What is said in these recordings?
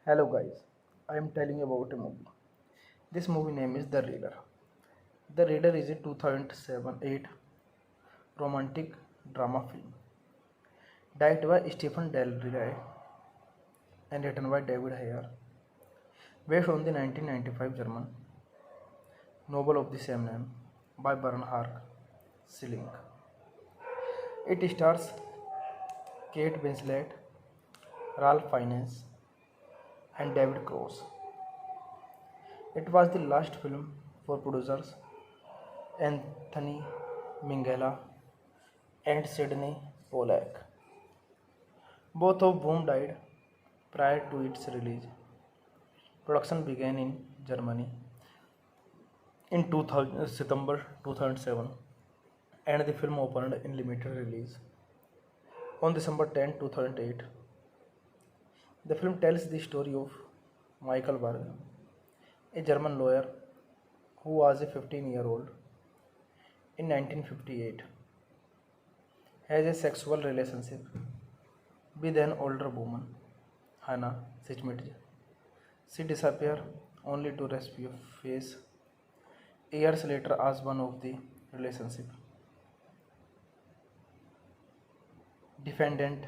Hello guys, I am telling you about a movie. This movie name is The Reader. The Reader is a 2007-8 romantic drama film directed by Stephen Del Rey and written by David Ayer, based on the 1995 German novel of the same name by Bernhard Schilling. It stars Kate Winslet, Ralph Fiennes, and David Cross. It was the last film for producers Anthony Minghella and Sidney Pollack, both of whom died prior to its release. Production began in Germany in September 2007 and the film opened in limited release on December 10, 2008. The film tells the story of Michael Berg, a German lawyer who was a 15-year-old in 1958, has a sexual relationship with an older woman, Hannah Schmidt. She disappears only to rescue face years later as one of the relationship defendant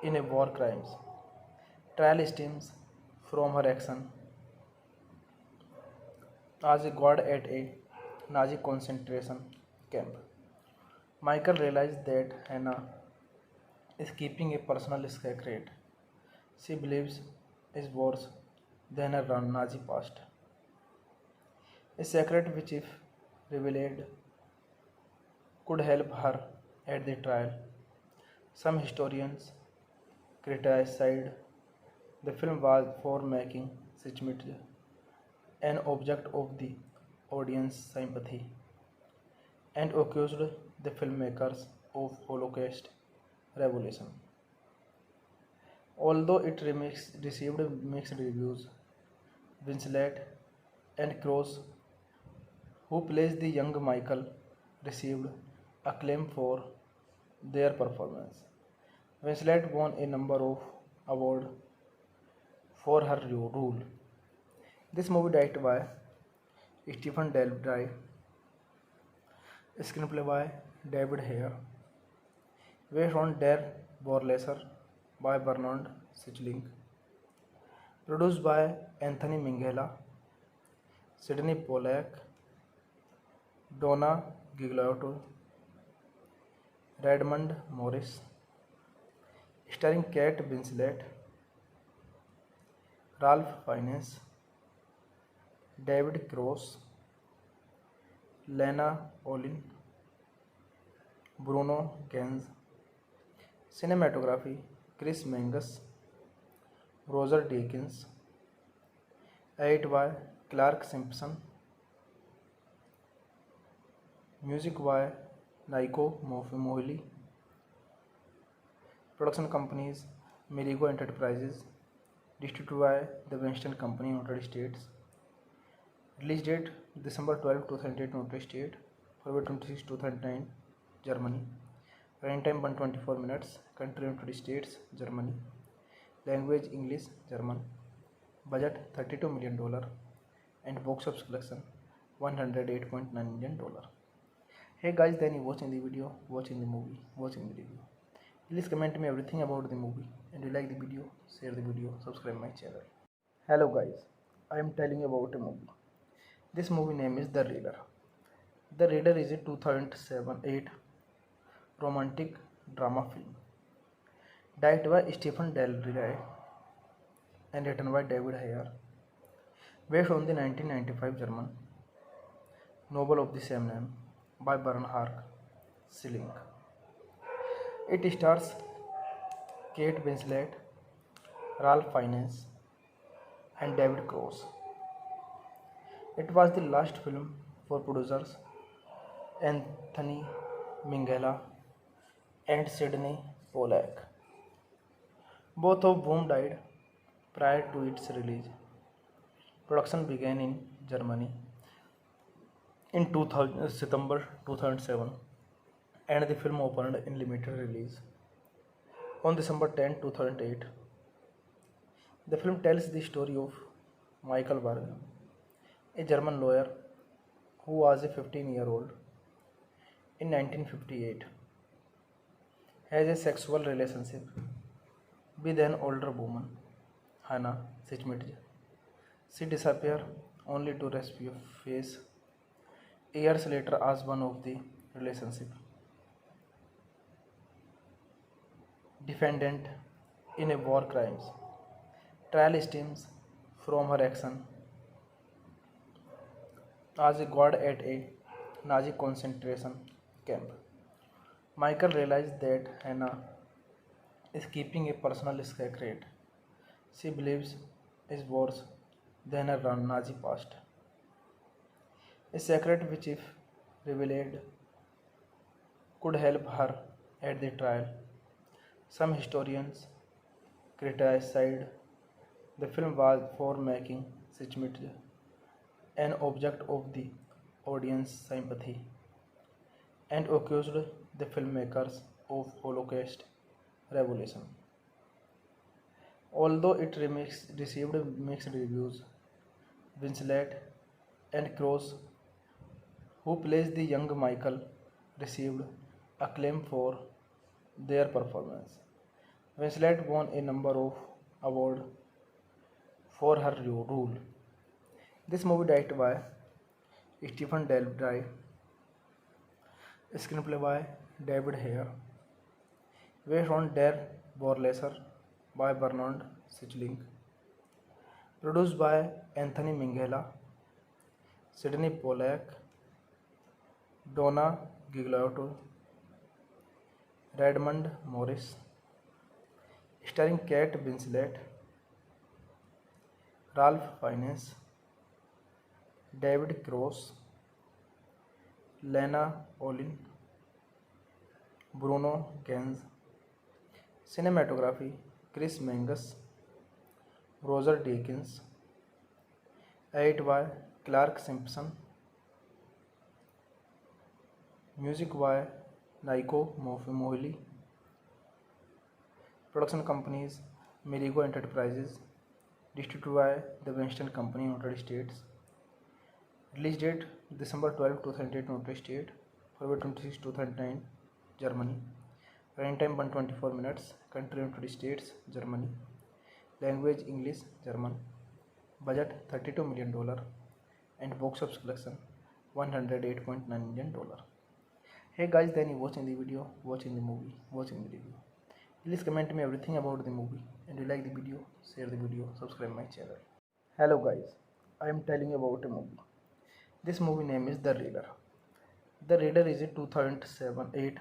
in a war crimes trial stems from her action as a guard at a Nazi concentration camp. Michael realized that Hannah is keeping a personal secret she believes is worse than her Nazi past. A secret which, if revealed, could help her at the trial. Some historians criticized the film was for making Schmidt an object of the audience sympathy and accused the filmmakers of Holocaust revolution. Although it received mixed reviews, Winslet and Cross, who plays the young Michael, received acclaim for their performance. Winslet won a number of awards for her role. This movie directed by Stephen Del Rey, screenplay by David Ayer, based on Der Vorleser by Bernard Schilling, produced by Anthony Minghella, Sidney Pollack, Donna Gigliotti, Redmond Morris, starring Kate Winslet, Ralph Fiennes, David Cross, Lena Olin, Bruno Ganz. Cinematography Chris Menges, Roger Deakins, edited by Clark Simpson, music by Naiko Mohili, production companies Merigo Enterprises, distributed by the Winston Company, United States. Release date December 12, 2008, United States, February 26, 2009, Germany. Running time 124 minutes. Country United States, Germany. Language English, German. Budget $32 million and box office collection $108.9 million. Hey guys, then you watching the video, watching the movie, watching the review. Please comment me everything about the movie, and you like the video, share the video, subscribe my channel. Hello guys, I am telling you about a movie. This movie name is The Reader. The Reader is a 2007-8 romantic drama film directed by Stephen Del Rey and written by David Ayer, based on the 1995 German novel of the same name by Bernhard Schilling. It stars Kate Winslet, Ralph Fiennes, and David Cross. It was the last film for producers Anthony Minghella and Sidney Pollack, both of whom died prior to its release. Production began in Germany in September 2007 and the film opened in limited release on December 10, 2008. The film tells the story of Michael Berg, a German lawyer who was a 15-year-old in 1958, has a sexual relationship with an older woman, Hannah Sichmitj. She disappears only to rescue face years later as one of the relationship defendant in a war crimes. Trial stems from her action as a guard at a Nazi concentration camp. Michael realized that Hannah is keeping a personal secret she believes is worse than her Nazi past. A secret which, if revealed, could help her at the trial. Some historians criticized the film was for making Schmidt an object of the audience sympathy and accused the filmmakers of Holocaust revolution. Although it received mixed reviews, Winslet and Cross, who plays the young Michael, received acclaim for their performance. Winslet won a number of awards for her role. This movie directed by Stephen Del Dry, screenplay by David Hare, based on Der Vorleser by Bernard Schickling, produced by Anthony Minghella, Sidney Pollack, Donna Gigliotti, Redmond Morris, starring Kate Winslet, Ralph Fiennes, David Cross, Lena Olin, Bruno Ganz. Cinematography Chris Menges, Roger Deakins. Edit by Clark Simpson. Music by Nico Mohili. Production companies Merigo Enterprises. Distributed by the Winston Company, United States. Release date December 12, 2008, United States. February 26, 2009, Germany. Running time 124 minutes. Country United States, Germany. Language English, German. Budget $32 million and box office collection $108.9 million. Hey guys, then you watching the video, watching the movie, watching the review. Please comment me everything about the movie, and you like the video, share the video, subscribe my channel. Hello guys, I am telling you about a movie. This movie name is The Reader. The Reader is a 2007-8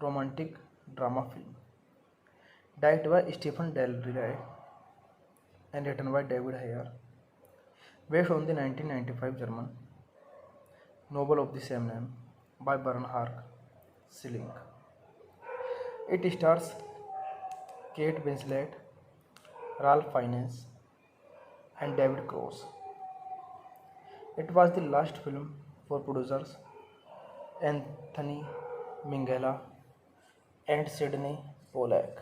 romantic drama film directed by Stephen Del Dry and written by David Hare, based on the 1995 German novel of the same name by Bernhard Schilling. It stars Kate Winslet, Ralph Fiennes, and David Cross. It was the last film for producers Anthony Minghella and Sidney Pollack,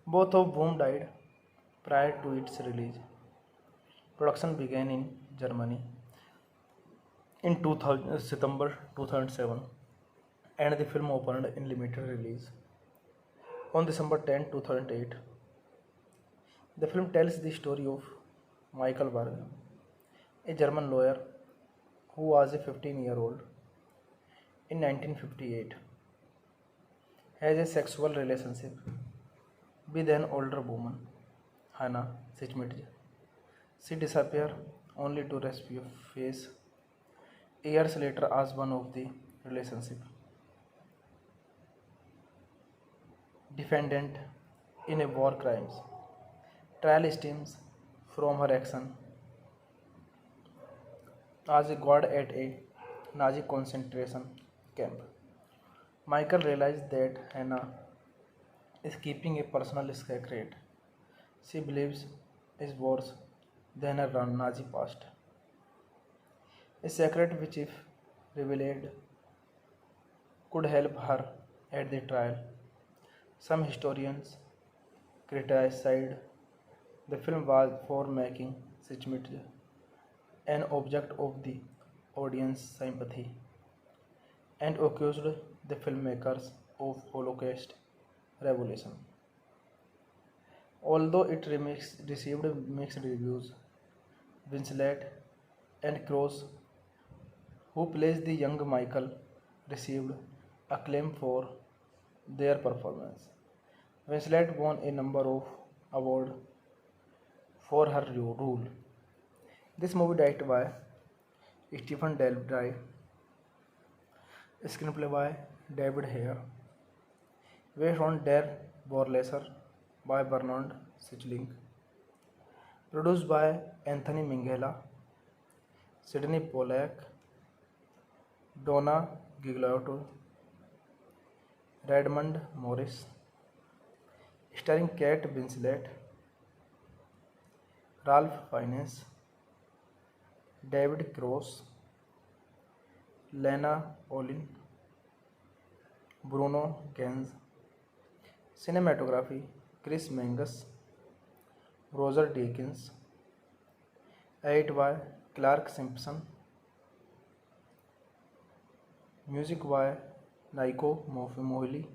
both of whom died prior to its release. Production began in Germany in September 2007, and the film opened in limited release on December 10, 2008. The film tells the story of Michael Berg, a German lawyer who was a 15-year-old in 1958, has a sexual relationship with an older woman, Hannah Sichmitj. She disappears only to rescue face years later as one of the relationship defendant in a war crimes. Trial stems from her action as a guard at a Nazi concentration camp. Michael realized that Hannah is keeping a personal secret she believes is worse than her Nazi past. A secret which, if revealed, could help her at the trial. Some historians criticized The film was for making Sitchmit an object of the audience sympathy and accused the filmmakers of Holocaust revolution. Although it received mixed reviews, Winslet and Cross, who plays the young Michael, received acclaim for their performance. Winslet won a number of awards for her role. This movie directed by Stephen Del Dry, screenplay by David Hare, based on Der Vorleser by Bernard Schickling, produced by Anthony Minghella, Sidney Pollack, Donna Gigliotti, Redmond Morris, starring Kate Winslet, Ralph Fiennes, David Cross, Lena Olin, Bruno Ganz. Cinematography Chris Mangus, Roger Deakins. Edit by Clark Simpson. Music by Naiko Mohili.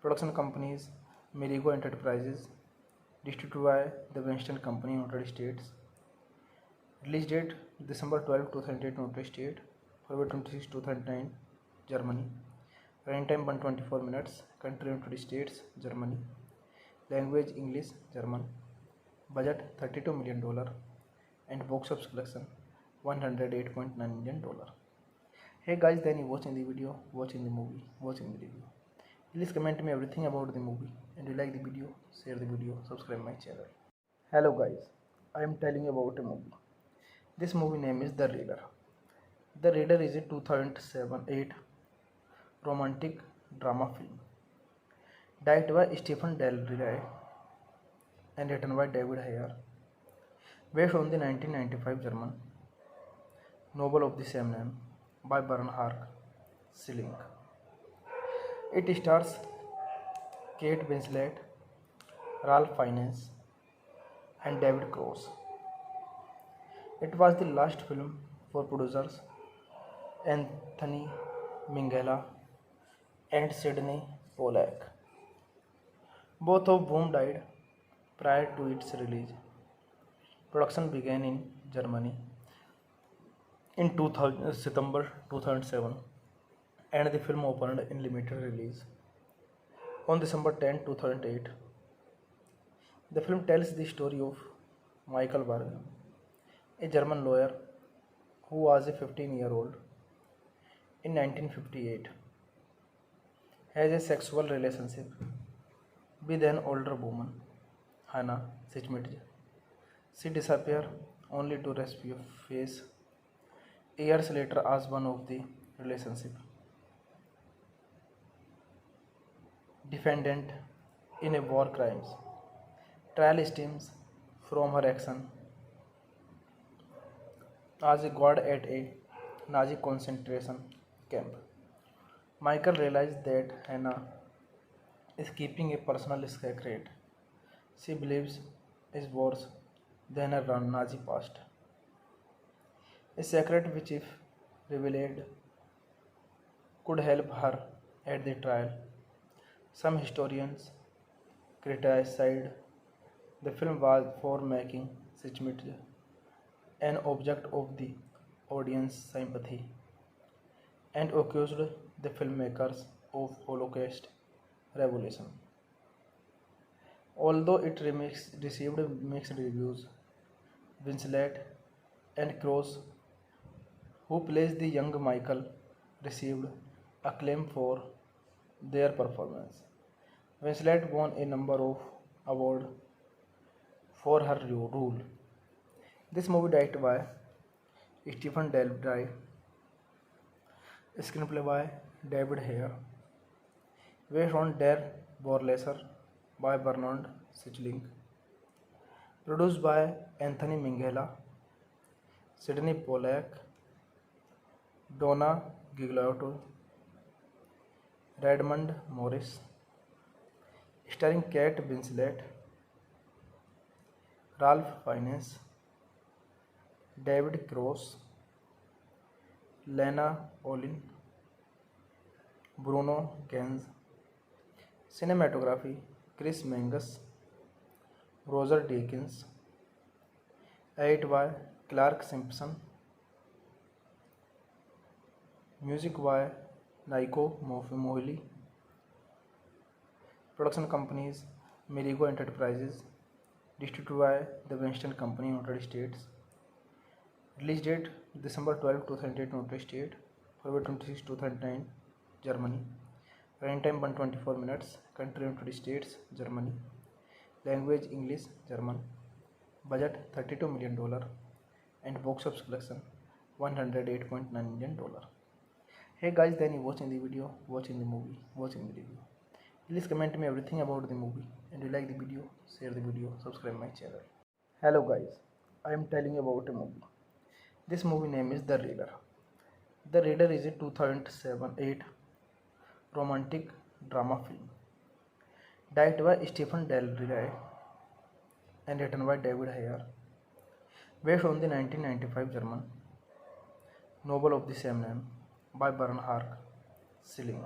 Production companies Merigo Enterprises. Distributed by the Winston Company, United States. Release date December 12, 2008, United States. February 26, 2009, Germany. Running time 124 minutes. Country United States, Germany. Language English, German. Budget $32 million and box office collection $108.9 million. Hey guys, then you watching the video, watching the movie, watching the review. Please comment me everything about the movie, and you like the video, share the video, subscribe my channel. Hello guys, I am telling you about a movie. This movie name is The Raider. The Raider is a 2007-8 romantic drama film directed by Stephen Del Rey and written by David Hare, based on the 1995 German novel of the same name by Bernhard Schilling. It stars Kate Winslet, Ralph Fiennes, and David Cross. It was the last film for producers Anthony Minghella and Sidney Pollack, both of whom died prior to its release. Production began in Germany in September 2007, and the film opened in limited release on December 10, 2008. The film tells the story of Michael Berg, a German lawyer who was a 15-year-old in 1958, has a sexual relationship with an older woman, Hannah Sitchmit. She disappears only to rescue face years later as one of the relationship defendant in a war crimes trial stems from her action as a guard at a Nazi concentration camp. Michael realized that Hannah is keeping a personal secret she believes is worse than her Nazi past. A secret which, if revealed, could help her at the trial. Some historians criticized the film was for making Sitchmit an object of the audience sympathy and accused the filmmakers of Holocaust revolution. Although it received mixed reviews, Winslet and Cross, who plays the young Michael, received acclaim for their performance. Winslet won a number of awards for her role. This movie directed by Stephen Del Dry, screenplay by David Hare, based on Der Vorleser by Bernard Schickling, produced by Anthony Minghella, Sidney Pollack, Donna Gigliotti, Redmond Morris, starring Kate Winslet, Ralph Fiennes, David Cross, Lena Olin, Bruno Ganz. Cinematography Chris Menges, Roger Deakins. Edit by Clark Simpson. Music by Naiko Mohili. Production companies Merigo Enterprises. Distributed by the Winston Company, United States. Release date December 12, 2008, United States. February 26, 2009, Germany. Running time 124 minutes. Country United States, Germany. Language English, German. Budget $32 million and box office collection $108.9 million. Hey guys, then you watching the video, watching the movie, watching the review. Please comment me everything about the movie, and you like the video, share the video, subscribe my channel. Hello guys, I am telling you about a movie. This movie name is The Raider. The Raider is a 2007-8 romantic drama film directed by Stephen Del Rey and written by David Ayer, based on the 1995 German novel of the same name by Bernhard Schilling.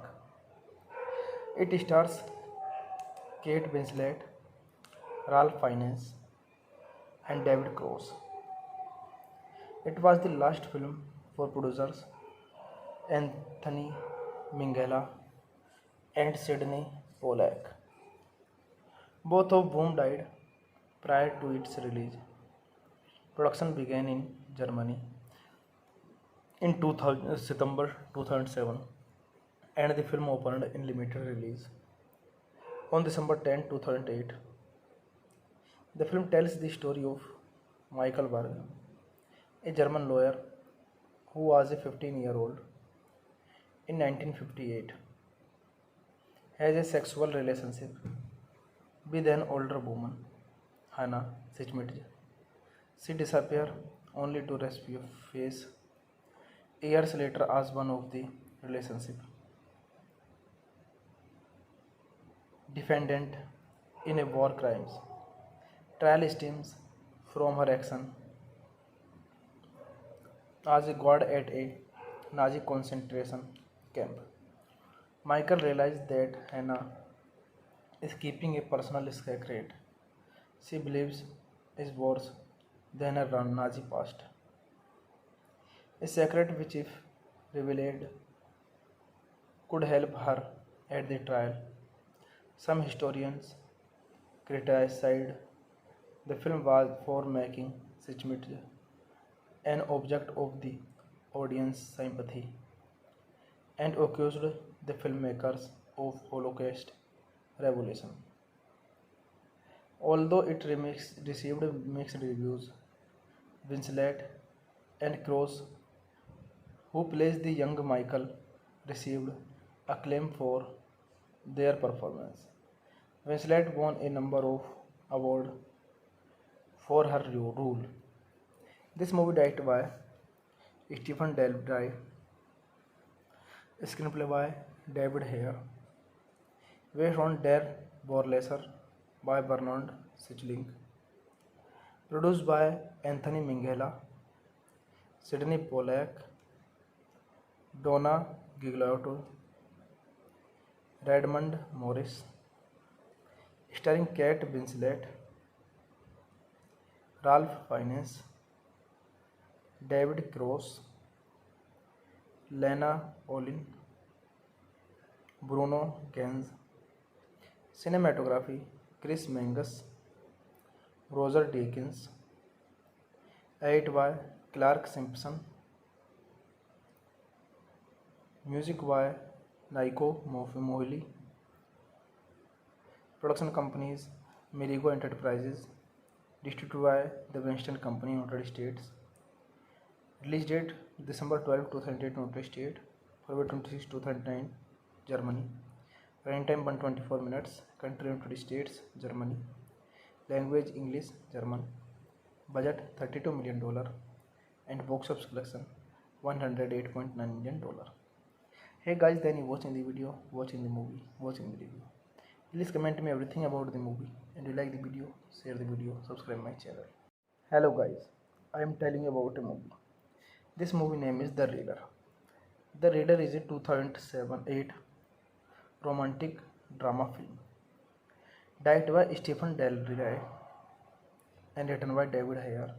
It stars Kate Winslet, Ralph Fiennes, and David Cross. It was the last film for producers Anthony Minghella and Sidney Pollack, both of whom died prior to its release. Production began in Germany in September 2007, and the film opened in limited release on December 10, 2008. The film tells the story of Michael Berg, a German lawyer who was a 15-year-old in 1958, has a sexual relationship with an older woman, Hannah Schmidt. She disappears only to rescue face years later as one of the relationship defendant in a war crimes trial stems from her action as a guard at a Nazi concentration camp. Michael realized that Hannah is keeping a personal secret she believes is worse than her Nazi past. A secret which, if revealed, could help her at the trial. Some historians criticized the film was for making Schmidt an object of the audience sympathy and accused the filmmakers of Holocaust revolution. Although it received mixed reviews, Winslet and Cross, who plays the young Michael, received acclaim for their performance. Winslet won a number of awards for her role. This movie directed by Stephen Del Rey, screenplay by David Ayer, based on Der Vorleser by Bernhard Schilling, produced by Anthony Minghella, Sidney Pollack, Donna Gigliotti, Redmond Morris, starring Kate Winslet, Ralph Fiennes, David Cross, Lena Olin, Bruno Ganz. Cinematography Chris Menges, Roger Deakins. Edit by Clark Simpson. Music by Naiko Mohili. Production companies Merigo Enterprises. Distributed by the Winston Company, United States. Release date December 12, 2008, United States. February 26, 2009, Germany. Running time 124 minutes. Country United States, Germany. Language English, German. Budget $32 million and box office collection $108.9 million. Hey guys, then you watching the video, watching the movie, watching the review. Please comment me everything about the movie, and you like the video, share the video, subscribe my channel. Hello guys, I am telling you about a movie. This movie name is The Reader. The Reader is a 2007-8 romantic drama film directed by Stephen Del Rey and written by David Ayer,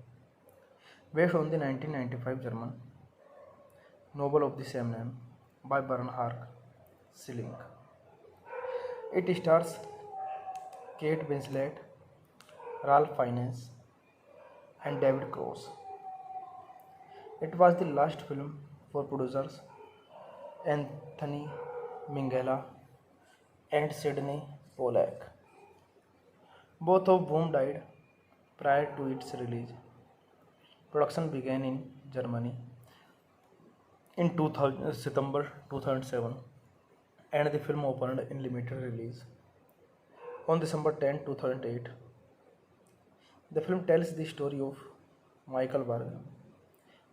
based on the 1995 German novel of the same name by Bernhard Schilling. It stars Kate Winslet, Ralph Fiennes, and David Cross. It was the last film for producers Anthony Minghella and Sidney Pollack, both of whom died prior to its release. Production began in Germany in September 2007, and the film opened in limited release on December 10, 2008. The film tells the story of Michael Berg,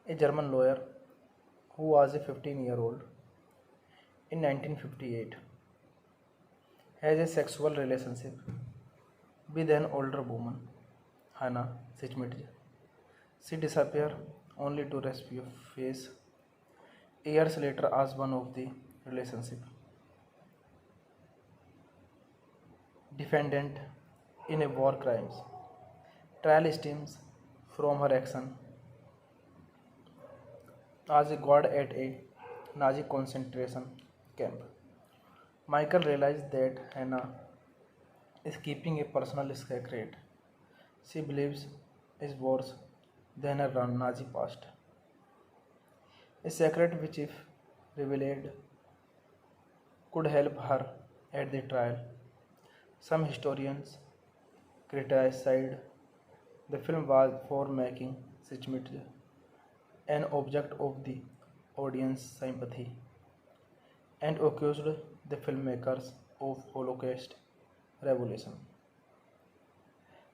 a German lawyer who was a 15-year-old in 1958, has a sexual relationship with an older woman, Hannah Schmidt. She disappears only to resurface years later as one of the relationship defendant in a war crimes trial stems from her action as a guard at a Nazi concentration camp. Michael realized that Hannah is keeping a personal secret she believes is worse than her Nazi past. A secret which, if revealed, could help her at the trial. Some historians criticized the film was for making Schmidt an object of the audience sympathy and accused the filmmakers of Holocaust revolution.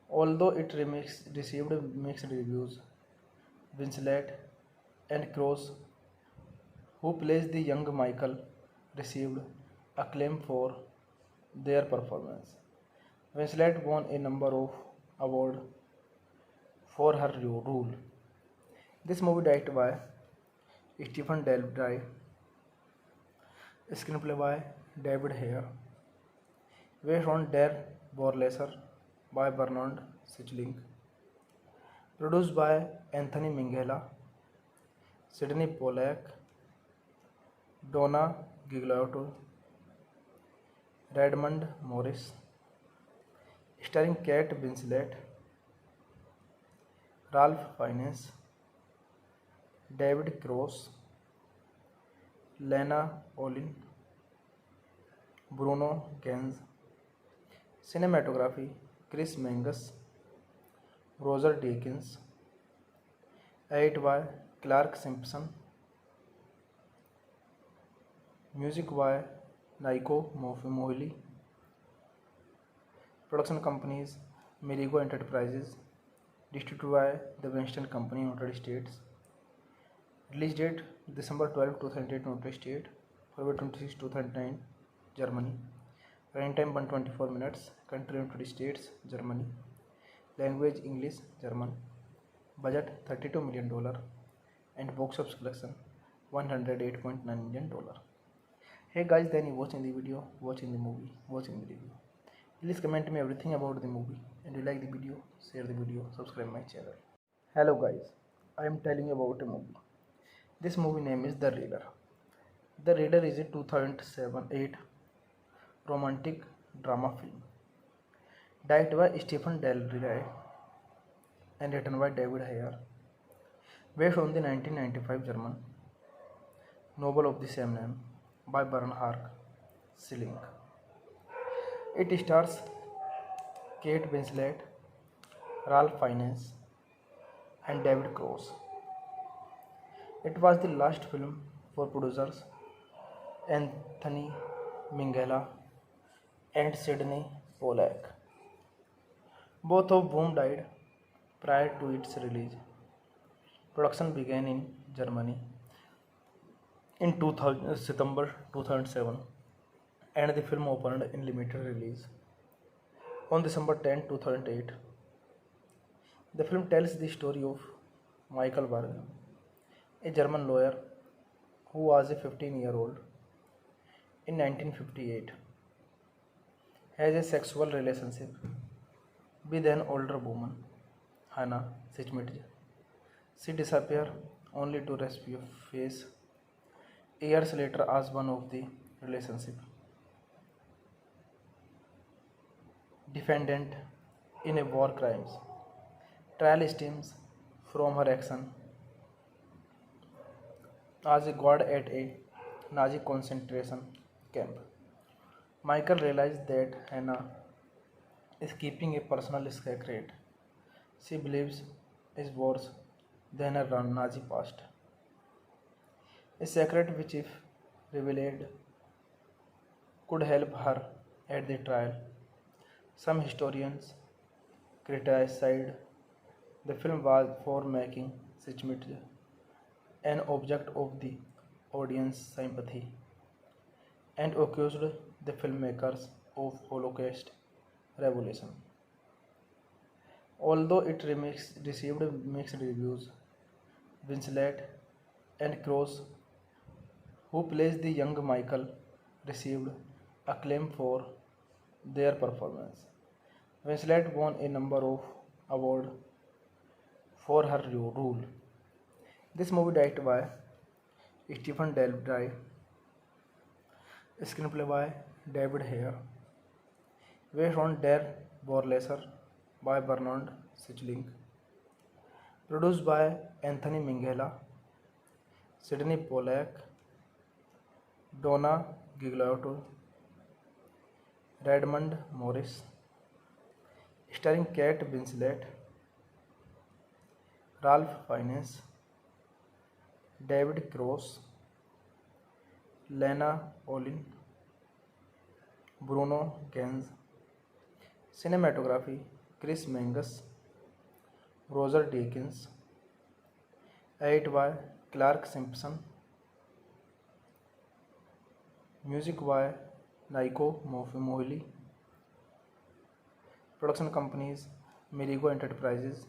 Although it received mixed reviews, Winslet and Cross, who plays the young Michael, received acclaim for their performance. Winslet won a number of awards for her role. This movie directed by Stephen Del Rey, screenplay by David Ayer, based on Der Vorleser by Bernhard Schilling, produced by Anthony Minghella, Sidney Pollack, Donna Gigliotti, Redmond Morris, starring Kate Winslet, Ralph Fiennes, David Cross, Lena Olin, Bruno Ganz. Cinematography Chris Menges, Roger Deakins. Edit by Clark Simpson. Music by Nico Mohili. Production companies Merigo Enterprises, distributed by the Winston Company, United States. Release date December 12, 2008, United States. February 26, 2009, Germany. Running time 124 minutes. Country United States, Germany. Language English, German. Budget $32 million and box office collection $108.9 million. Hey guys, then you watching the video, watching the movie, watching the review. Please comment me everything about the movie, and you like the video, share the video, subscribe my channel. Hello guys, I am telling you about a movie. This movie name is The Reader. The Reader is a 2007-8 romantic drama film directed by Stephen Del Rey and written by David Ayer, based on the 1995 German novel of the same name by Bernhard Schilling. It stars Kate Winslet, Ralph Fiennes, and David Cross. It was the last film for producers Anthony Minghella and Sidney Pollack, both of whom died prior to its release. Production began in Germany in September 2007, and the film opened in limited release on December 10, 2008. The film tells the story of Michael Berg, a German lawyer who was a 15-year-old in 1958, has a sexual relationship with an older woman, Hannah Sichmitj. She disappears only to rescue face years later as one of the relationship defendant in a war crimes. Trial stems from her action as a guard at a Nazi concentration camp. Michael realized that Hannah is keeping a personal secret she believes is worse than her Nazi past. A secret which, if revealed, could help her at the trial. Some historians criticized the film was for making Schmidt an object of the audience sympathy and accused the filmmakers of Holocaust revolution. Although it received mixed reviews, Winslet and Cross, who plays the young Michael, received acclaim for their performance. Winslet won a number of awards for her role. This movie directed by Stephen Daldry, screenplay by David Hare, based on Der Vorleser by Bernard Schickling, produced by Anthony Minghella, Sidney Pollack, Donna Gigliotti, Redmond Morris, starring Kate Winslet, Ralph Fiennes, David Cross, Lena Olin, Bruno Ganz. Cinematography Chris Menges, Roger Deakins. Edit by Clark Simpson. Music by Nico Mohili. Production companies Merigo Enterprises.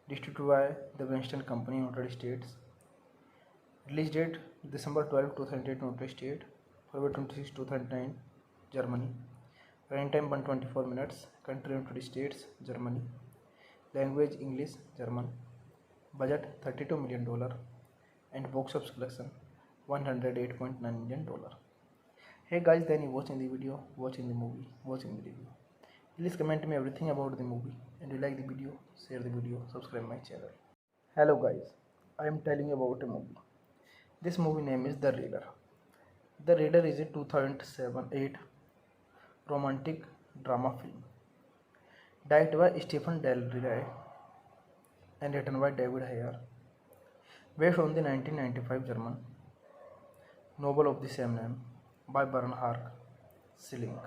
Distributed by the Winston Company, United States. Release date December 12, 2008, United States. February 26, 2009, Germany. Running time 124 minutes. Country United States, Germany. Language English, German. Budget $32 million and box office collection $108.9 million. Hey guys, then you watching the video, watching the movie, watching the review. Please comment me everything about the movie, and you like the video, share the video, subscribe my channel. Hello guys, I am telling you about a movie. This movie name is The Reader. The Reader is a 2007-8 romantic drama film directed by Stephen Daldry and written by David Hare, based on the 1995 German novel of the same name by Bernhard Schilling.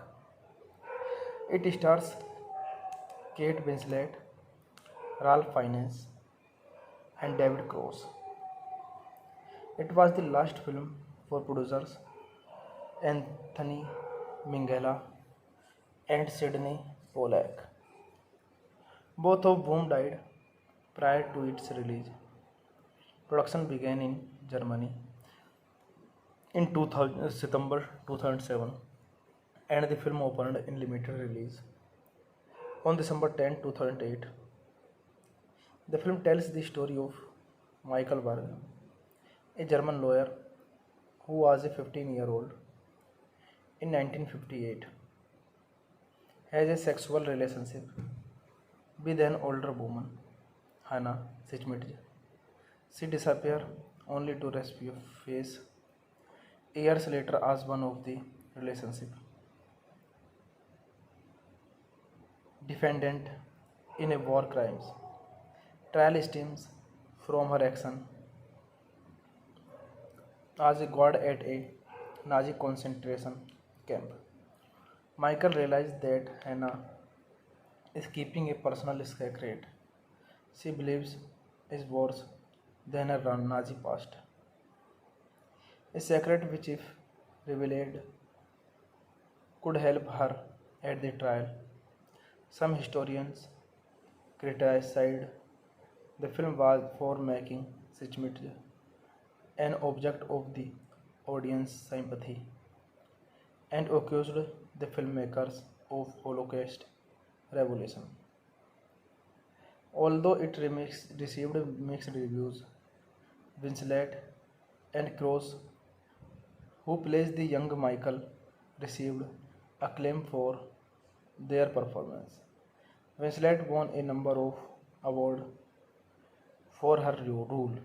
It stars Kate Winslet, Ralph Fiennes, and David Cross. It was the last film for producers Anthony Minghella and Sidney Pollack, both of whom died prior to its release. Production began in Germany in September 2007, and the film opened in limited release on December 10, 2008. The film tells the story of Michael Berg, a German lawyer who was a 15-year-old in 1958, has a sexual relationship with an older woman, Hannah Sichmitj. She disappears only to rescue face years later as one of the relationship defendant in a war crimes. Trial stems from her action as a guard at a Nazi concentration camp. Michael realized that Hannah is keeping a personal secret she believes is worse than her Nazi past. A secret which, if revealed, could help her at the trial. Some historians criticized the film was for making Sitchmit an object of the audience sympathy and accused the filmmakers of Holocaust revolution. Although it received mixed reviews, Winslet and Cross, who plays the young Michael, received acclaim for their performance. Winslet won a number of awards for her role.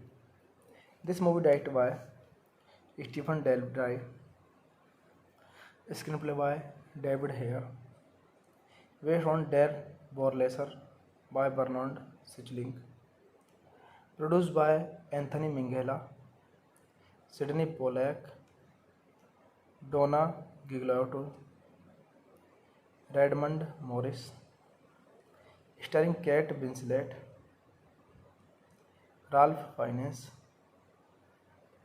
This movie directed by Stephen Daldry, screenplay by David Hare, based on Der Vorleser by Bernard Schickling, produced by Anthony Minghella, Sidney Pollack, Donna Gigliotti, Redmond Morris, starring Kate Winslet, Ralph Fiennes,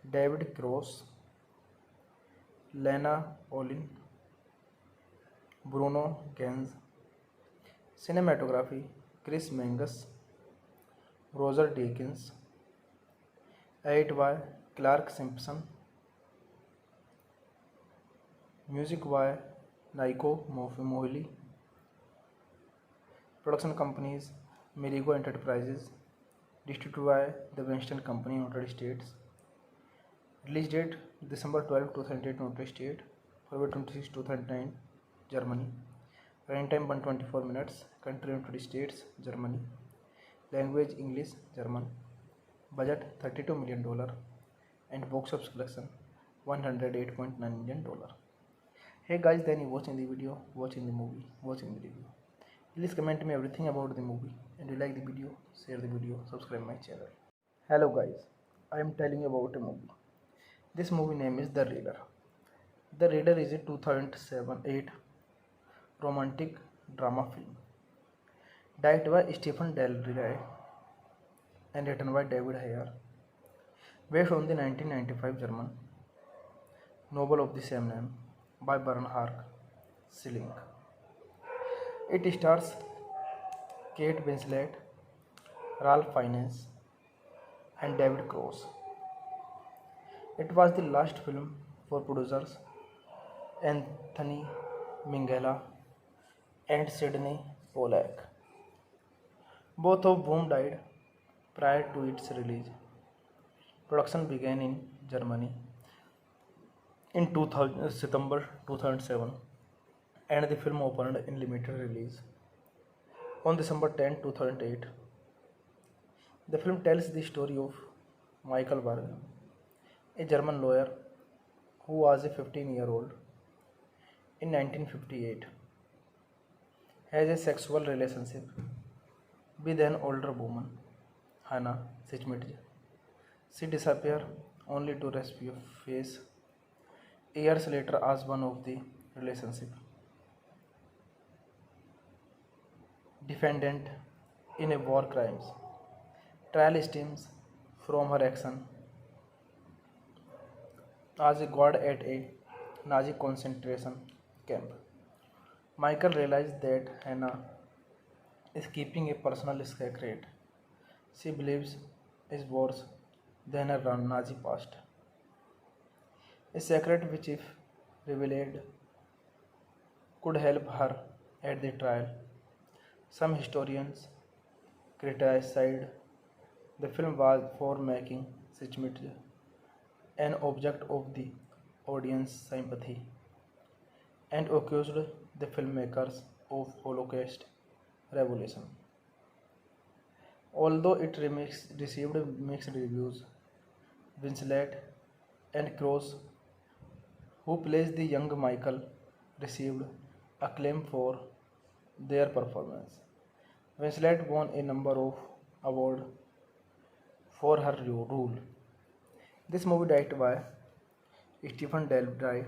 David Cross, Lena Olin, Bruno Ganz. Cinematography Chris Menges, Roger Deakins, edited by Clark Simpson, music by Naiko Mohili, production companies Merigo Enterprises, distributed by the Winston Company, United States. Release date December 12, 2008, United States, February 26, 2009, Germany. Running time 124 minutes. Country United States, Germany. Language English, German. Budget $32 million and box office collection $108.9 million. Hey guys, then you watching the video, watching the movie, watching the review. Please comment me everything about the movie, and you like the video, share the video, subscribe my channel. Hello guys, I am telling you about a movie. This movie name is The Reader. The Reader is a 2007-8 romantic drama film directed by Stephen Daldry and written by David Hare, based on the 1995 German novel of the same name by Bernhard Schickling. It stars Kate Winslet, Ralph Fiennes, and David Cross. It was the last film for producers Anthony Minghella and Sidney Pollack, both of whom died prior to its release. Production began in Germany in September 2007, and the film opened in limited release on December 10, 2008. The film tells the story of Michael Berg, a German lawyer who was a 15-year-old in 1958, has a sexual relationship with an older woman, Hannah Sitchmit. She disappears only to rescue face years later as one of the relationship defendant in a war crimes trial stems from her action as a guard at a Nazi concentration camp. Michael realized that Hannah is keeping a personal secret she believes is worse than her Nazi past. A secret which, if revealed, could help her at the trial. Some historians criticized the film was for making Sitchmit an object of the audience sympathy and accused the filmmakers of Holocaust revolution. Although it received mixed reviews, Winslet and Cross, who plays the young Michael, received acclaim for their performance. Winslet won a number of awards for her role. This movie directed by Stephen Daldry,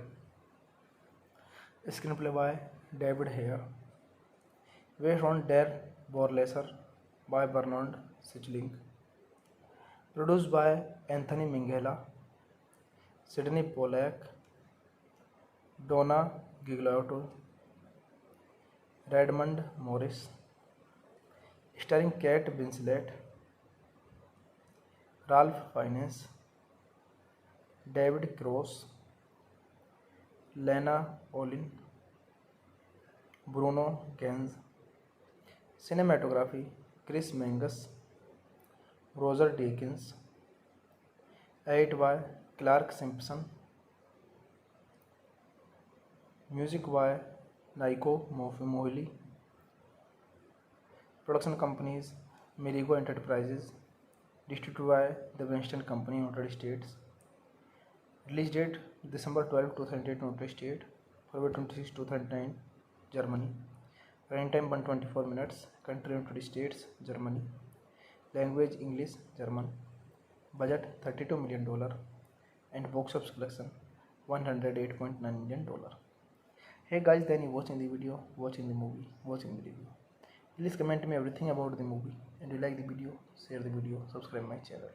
screenplay by David Hare, based on Der Vorleser by Bernard Schickling, produced by Anthony Minghella, Sidney Pollack, Donna Gigliotti, Redmond Morris, starring Kate Winslet, Ralph Fiennes, David Cross, Lena Olin, Bruno Ganz. Cinematography Chris Menges, Roger Deakins. Edited by Clark Simpson. Music by Naiko Mohili. Production companies Merigo Enterprises. Distributed by the Winston Company, United States. Release date December 12, 2008, United States. February 26, 2009, Germany. Running time 124 minutes. Country United States, Germany. Language English, German. Budget $32 million and box office collection $108.9 million. Hey guys, then you watching the video, watching the movie, watching the review. Please comment me everything about the movie, and you like the video, share the video, subscribe my channel.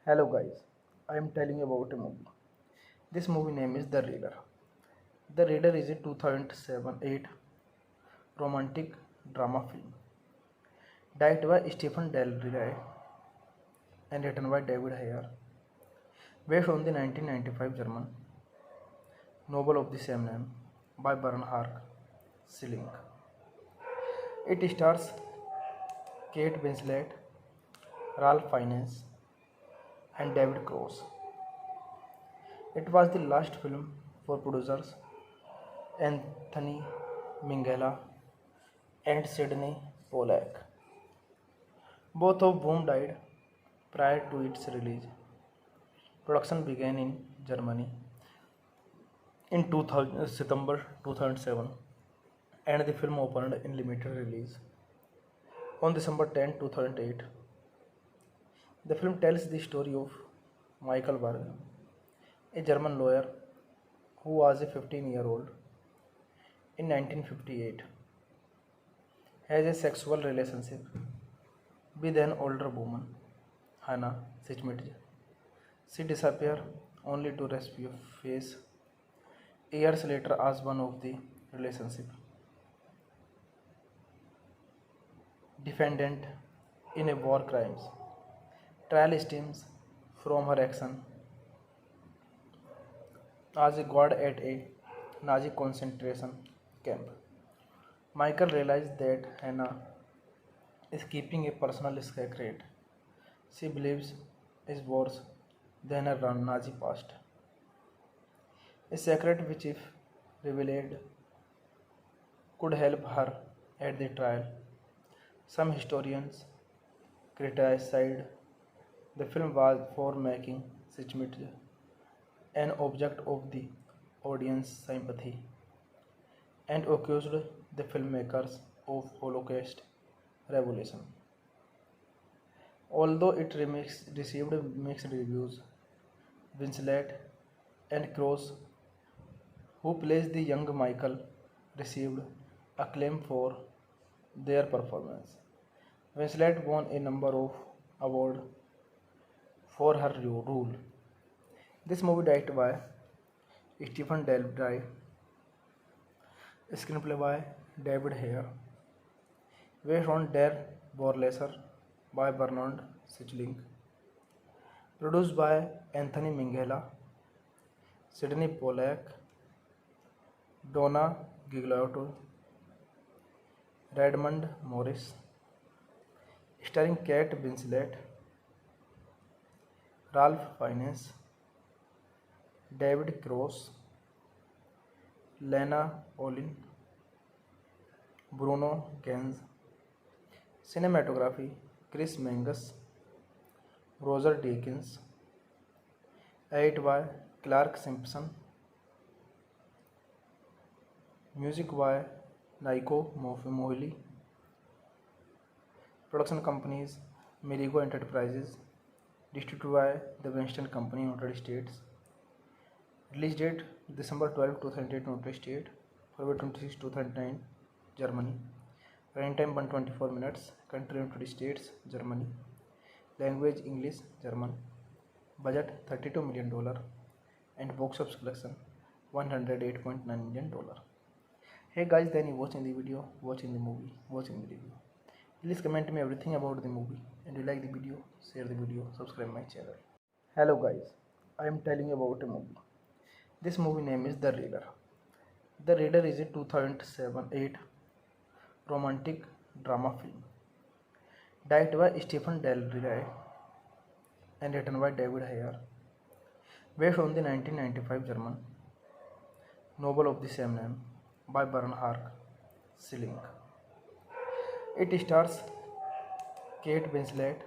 Hello guys, I am telling you about a movie. This movie name is The Reader. The Reader is a 2007-8 romantic drama film directed by Stephen Del Rey and written by David Ayer, based on the 1995 German novel of the same name by Bernhard Schilling. It stars Kate Winslet, Ralph Fiennes, and David Cross. It was the last film for producers Anthony Minghella and Sidney Pollack, both of whom died prior to its release. Production began in Germany in September 2007, and the film opened in limited release on December 10, 2008. The film tells the story of Michael Berg, a German lawyer who was a 15-year-old in 1958, has a sexual relationship with an older woman, Hannah Schmidt. She disappears only to rescue face years later as one of the relationship defendant in a war crimes trial stems from her action as a guard at a Nazi concentration camp. Michael realized that Hannah is keeping a personal secret she believes is worse than her Nazi past. A secret which, if revealed, could help her at the trial. Some historians criticized the film was for making Schmidt an object of the audience sympathy and accused the filmmakers of Holocaust revolution. Although it received mixed reviews, Winslet and Cross, who plays the young Michael, received acclaim for their performance. Winslet won a number of awards for her role. This movie directed by Stephen Del Rey, screenplay by David Ayer, based on Der Vorleser by Bernhard Schilling, produced by Anthony Minghella, Sidney Pollack, Donna Gigliotti, Redmond Morris, starring Kate Winslet, Ralph Fiennes, David Cross, Lena Olin, Bruno Ganz. Cinematography Chris Menges, Roger Deakins. Edited by Clark Simpson. Music by Naiko Mohili. Production companies Merigo Enterprises. Distributed by the Winston Company, United States. Release date December 12, 2008, United States. February 26, 2009, Germany. Running time 124 minutes. Country United States, Germany. Language English, German. Budget $32 million and box office collection $108.9 million. Hey guys, then you watching the video, watching the movie, watching the review. Please comment me everything about the movie, and you like the video, share the video, subscribe my channel. Hello guys, I am telling you about a movie. This movie name is The Raider. The Raider is a 2007-8 romantic drama film directed by Stephen Del Rey and written by David Ayer, based on the 1995 German novel of the same name by Bernhard Schilling. It stars Kate Winslet,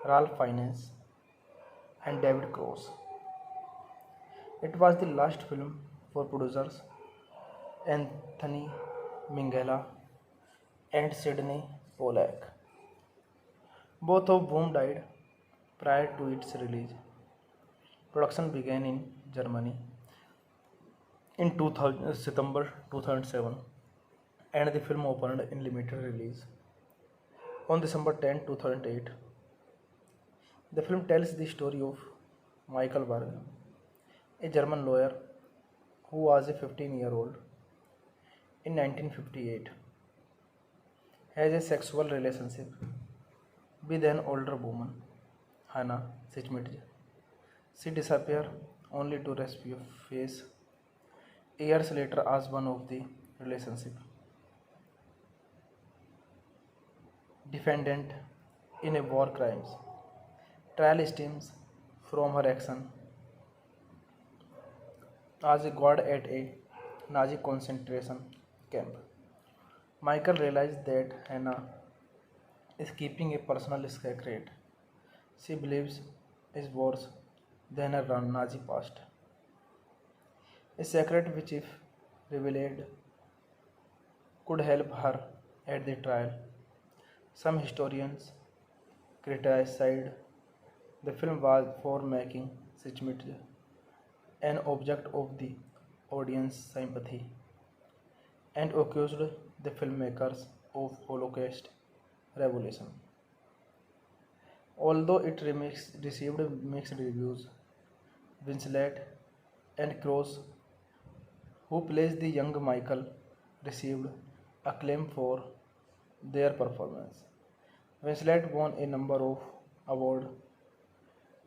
Ralph Fiennes, and David Cross. It was the last film for producers Anthony Minghella and Sidney Pollack, both of whom died prior to its release. Production began in Germany in September 2007, and the film opened in limited release on December 10, 2008. The film tells the story of Michael Berg, a German lawyer who was a 15-year-old in 1958, has a sexual relationship with an older woman, Hannah Schmidt. She disappears only to face years later as one of the relationship defendant in a war crimes trial stems from her action as a guard at a Nazi concentration camp. Michael realized that Hannah is keeping a personal secret she believes is worse than her Nazi past. A secret which, if revealed, could help her at the trial. Some historians criticized the film was for making Schmidt an object of the audience sympathy and accused the filmmakers of Holocaust revolution. Although it received mixed reviews, Winslet and Cross, who plays the young Michael, received acclaim for their performance. Winslet won a number of awards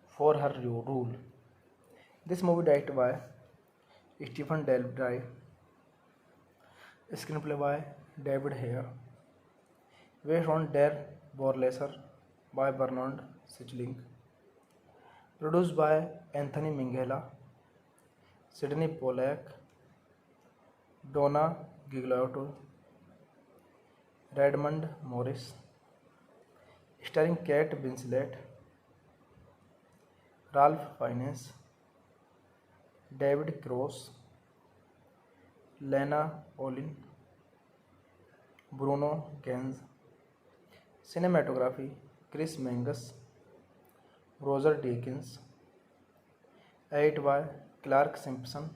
for her role. This movie directed by Stephen Del Rey, screenplay by David Ayer, based on Der Vorleser by Bernhard Schilling, produced by Anthony Minghella, Sidney Pollack, Donna Gigliotti, Redmond Morris, starring Kate Winslet, Ralph Fiennes, David Cross, Lena Olin, Bruno Ganz. Cinematography Chris Menges, Roger Deakins. Edit by Clark Simpson.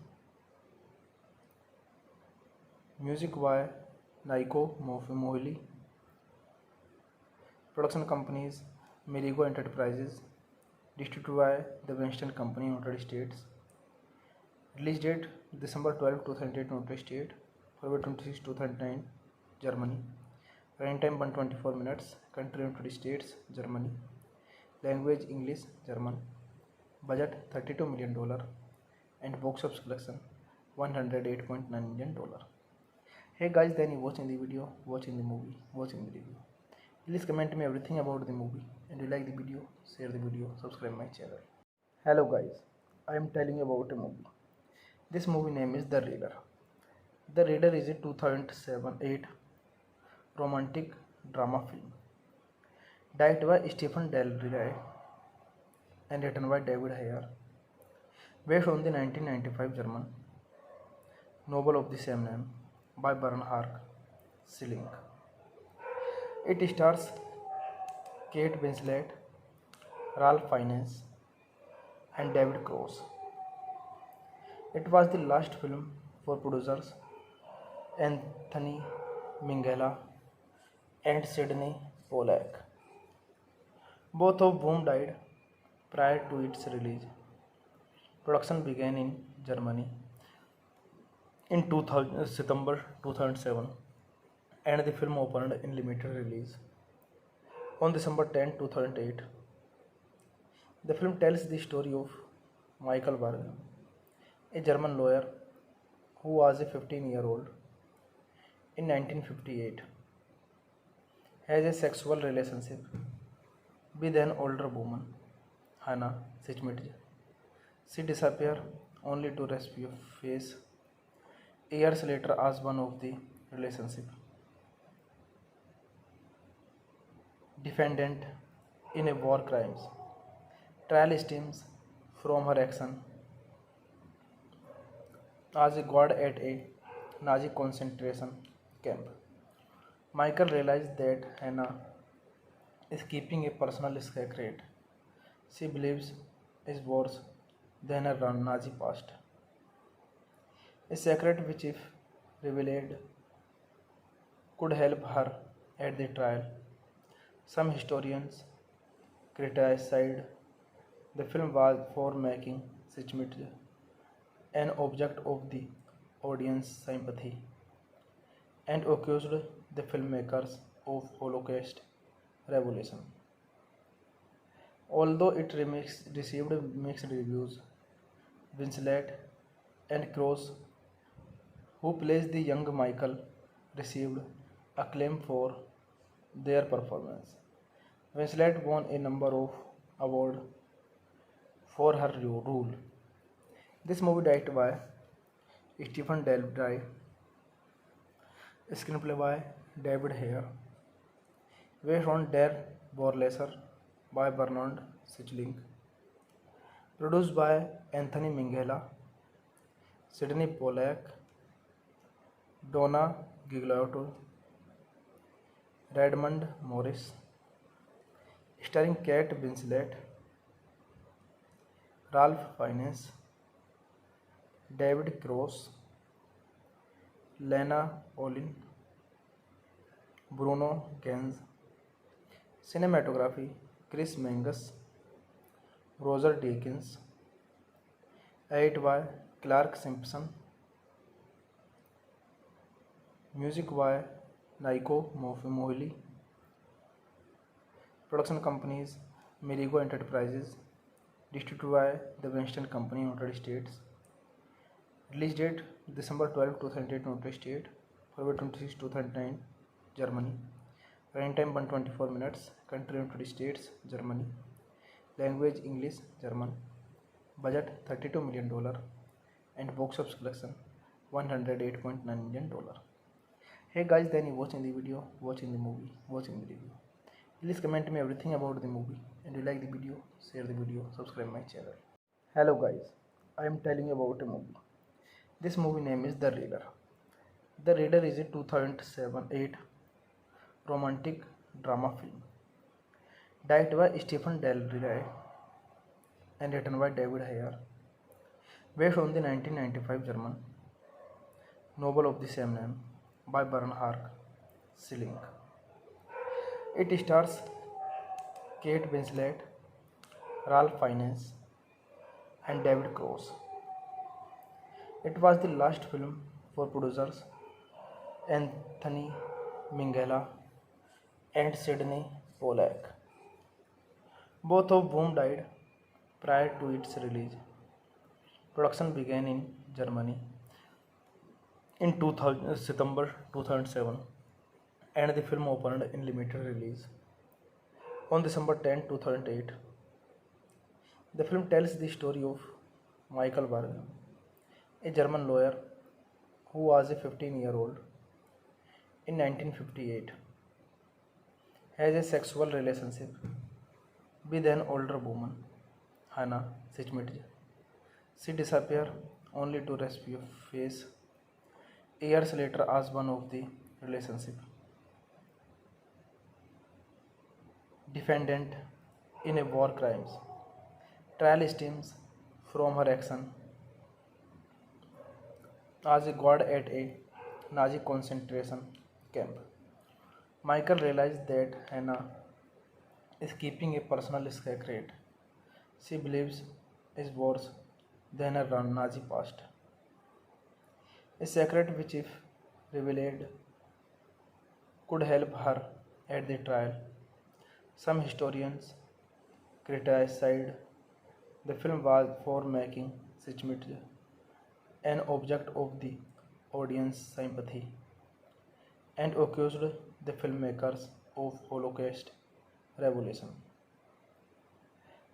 Music by Nico Mohili. Production companies Merigo Enterprises, distributed by the Winston Company, United States. Release date December 12, 2008, United States. February 26, 2009, Germany. Running time 124 minutes. Country United States, Germany. Language English, German. Budget $32 million and box office collection $108.9 million. Hey guys, then you watching the video, watching the movie, watching the review. Please comment me everything about the movie, and you like the video, share the video, subscribe my channel. Hello guys, I am telling you about a movie. This movie name is The Raider. The Raider is a 2007-8 romantic drama film directed by Stephen Del Rey and written by David Ayer, based on the 1995 German novel of the same name by Bernhard Schilling. It stars Kate Winslet, Ralph Fiennes, and David Cross. It was the last film for producers Anthony Minghella and Sidney Pollack, both of whom died prior to its release. Production began in Germany in 2000, September 2007, and the film opened in limited release on December 10, 2008. The film tells the story of Michael Berg, a German lawyer who was a 15-year-old in 1958, has a sexual relationship with an older woman, Hannah Sichmitje. She disappears only to rescue face years later as one of the relationship defendant in a war crimes trial stems from her action as a guard at a Nazi concentration camp. Michael realized that Hannah is keeping a personal secret she believes is worse than her Nazi past. A secret which, if revealed, could help her at the trial. Some historians criticized the film was for making Sichmitje an object of the audience sympathy and accused the filmmakers of Holocaust revolution. Although it received mixed reviews, Winslet and Cross, who plays the young Michael, received acclaim for their performance. Winslet won a number of awards for her role. This movie directed by Stephen Daldry, screenplay by David Hare, based on Der Vorleser by Bernard Schickling, produced by Anthony Minghella, Sidney Pollack, Donna Gigliotti, Redmond Morris, starring Kate Winslet, Ralph Fiennes, David Cross, Lena Olin, Bruno Ganz. Cinematography Chris Menges, Roger Deakins, edited by Clark Simpson, music by Naiko Mohili, production companies Merigo Enterprises, distributed by the Winston Company, United States. Release date December 12, 2008, United States. February 26, 2009, Germany. Running time 124 minutes. Country United States, Germany. Language English, German. Budget $32 million and box office collection $108.9 million. Hey guys, then you watching the video, watching the movie, watching the review. Please comment me everything about the movie, and you like the video, share the video, subscribe my channel. Hello guys, I am telling you about a movie. This movie name is The Reader. The Reader is a 2007-8 romantic drama film directed by Stephen Daldry and written by David Hare, based on the 1995 German novel of the same name by Bernhard Schilling. It stars Kate Winslet, Ralph Fiennes, and David Cross. It was the last film for producers Anthony Minghella and Sidney Pollack, both of whom died prior to its release. Production began in Germany in September 2007, and the film opened in limited release on December 10, 2008. The film tells the story of Michael Berg, a German lawyer who was a 15-year-old in 1958, has a sexual relationship with an older woman, Hannah Sichmitje. She disappears only to rescue face years later as one of the relationship defendant in a war crimes trial stems from her action as a guard at a Nazi concentration camp. Michael realized that Hannah is keeping a personal secret she believes is worse than her Nazi past. a secret which, if revealed, could help her at the trial. Some historians criticized the film was for making Sitchmit an object of the audience sympathy and accused the filmmakers of Holocaust revolution.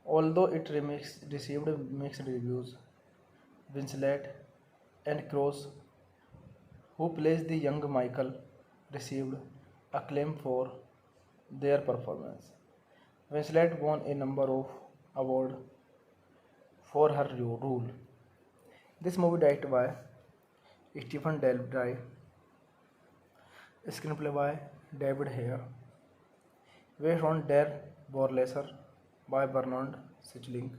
Although it received mixed reviews, Winslet and Cross, who plays the young Michael, received acclaim for their performance. Winslet won a number of awards for her role. This movie directed by Stephen Daldry, screenplay by David Hare, based on Der Vorleser by Bernard Schickling,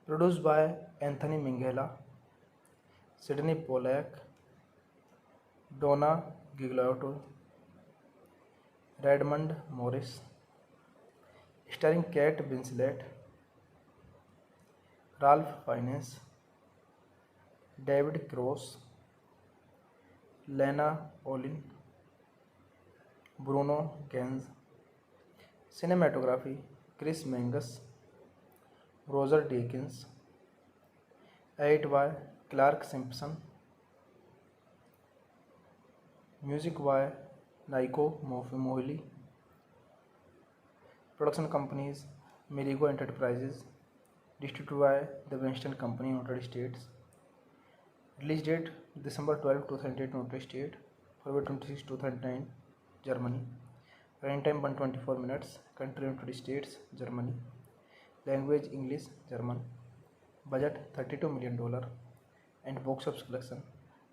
produced by Anthony Minghella, Sidney Pollack, Donna Gigliotti, Redmond Morris, starring Kate Winslet, Ralph Fiennes, David Cross, Lena Olin, Bruno Ganz. Cinematography Chris Menges, Roger Deakins, edited by Clark Simpson, music by Naiko Mohili, production companies Merigo Enterprises, distributed by the Winston Company, United States. Release date December 12, 2008, United States, February 26, 2009, Germany. Running time 124 minutes. Country United States, Germany. Language English, German. Budget $32 million and box office collection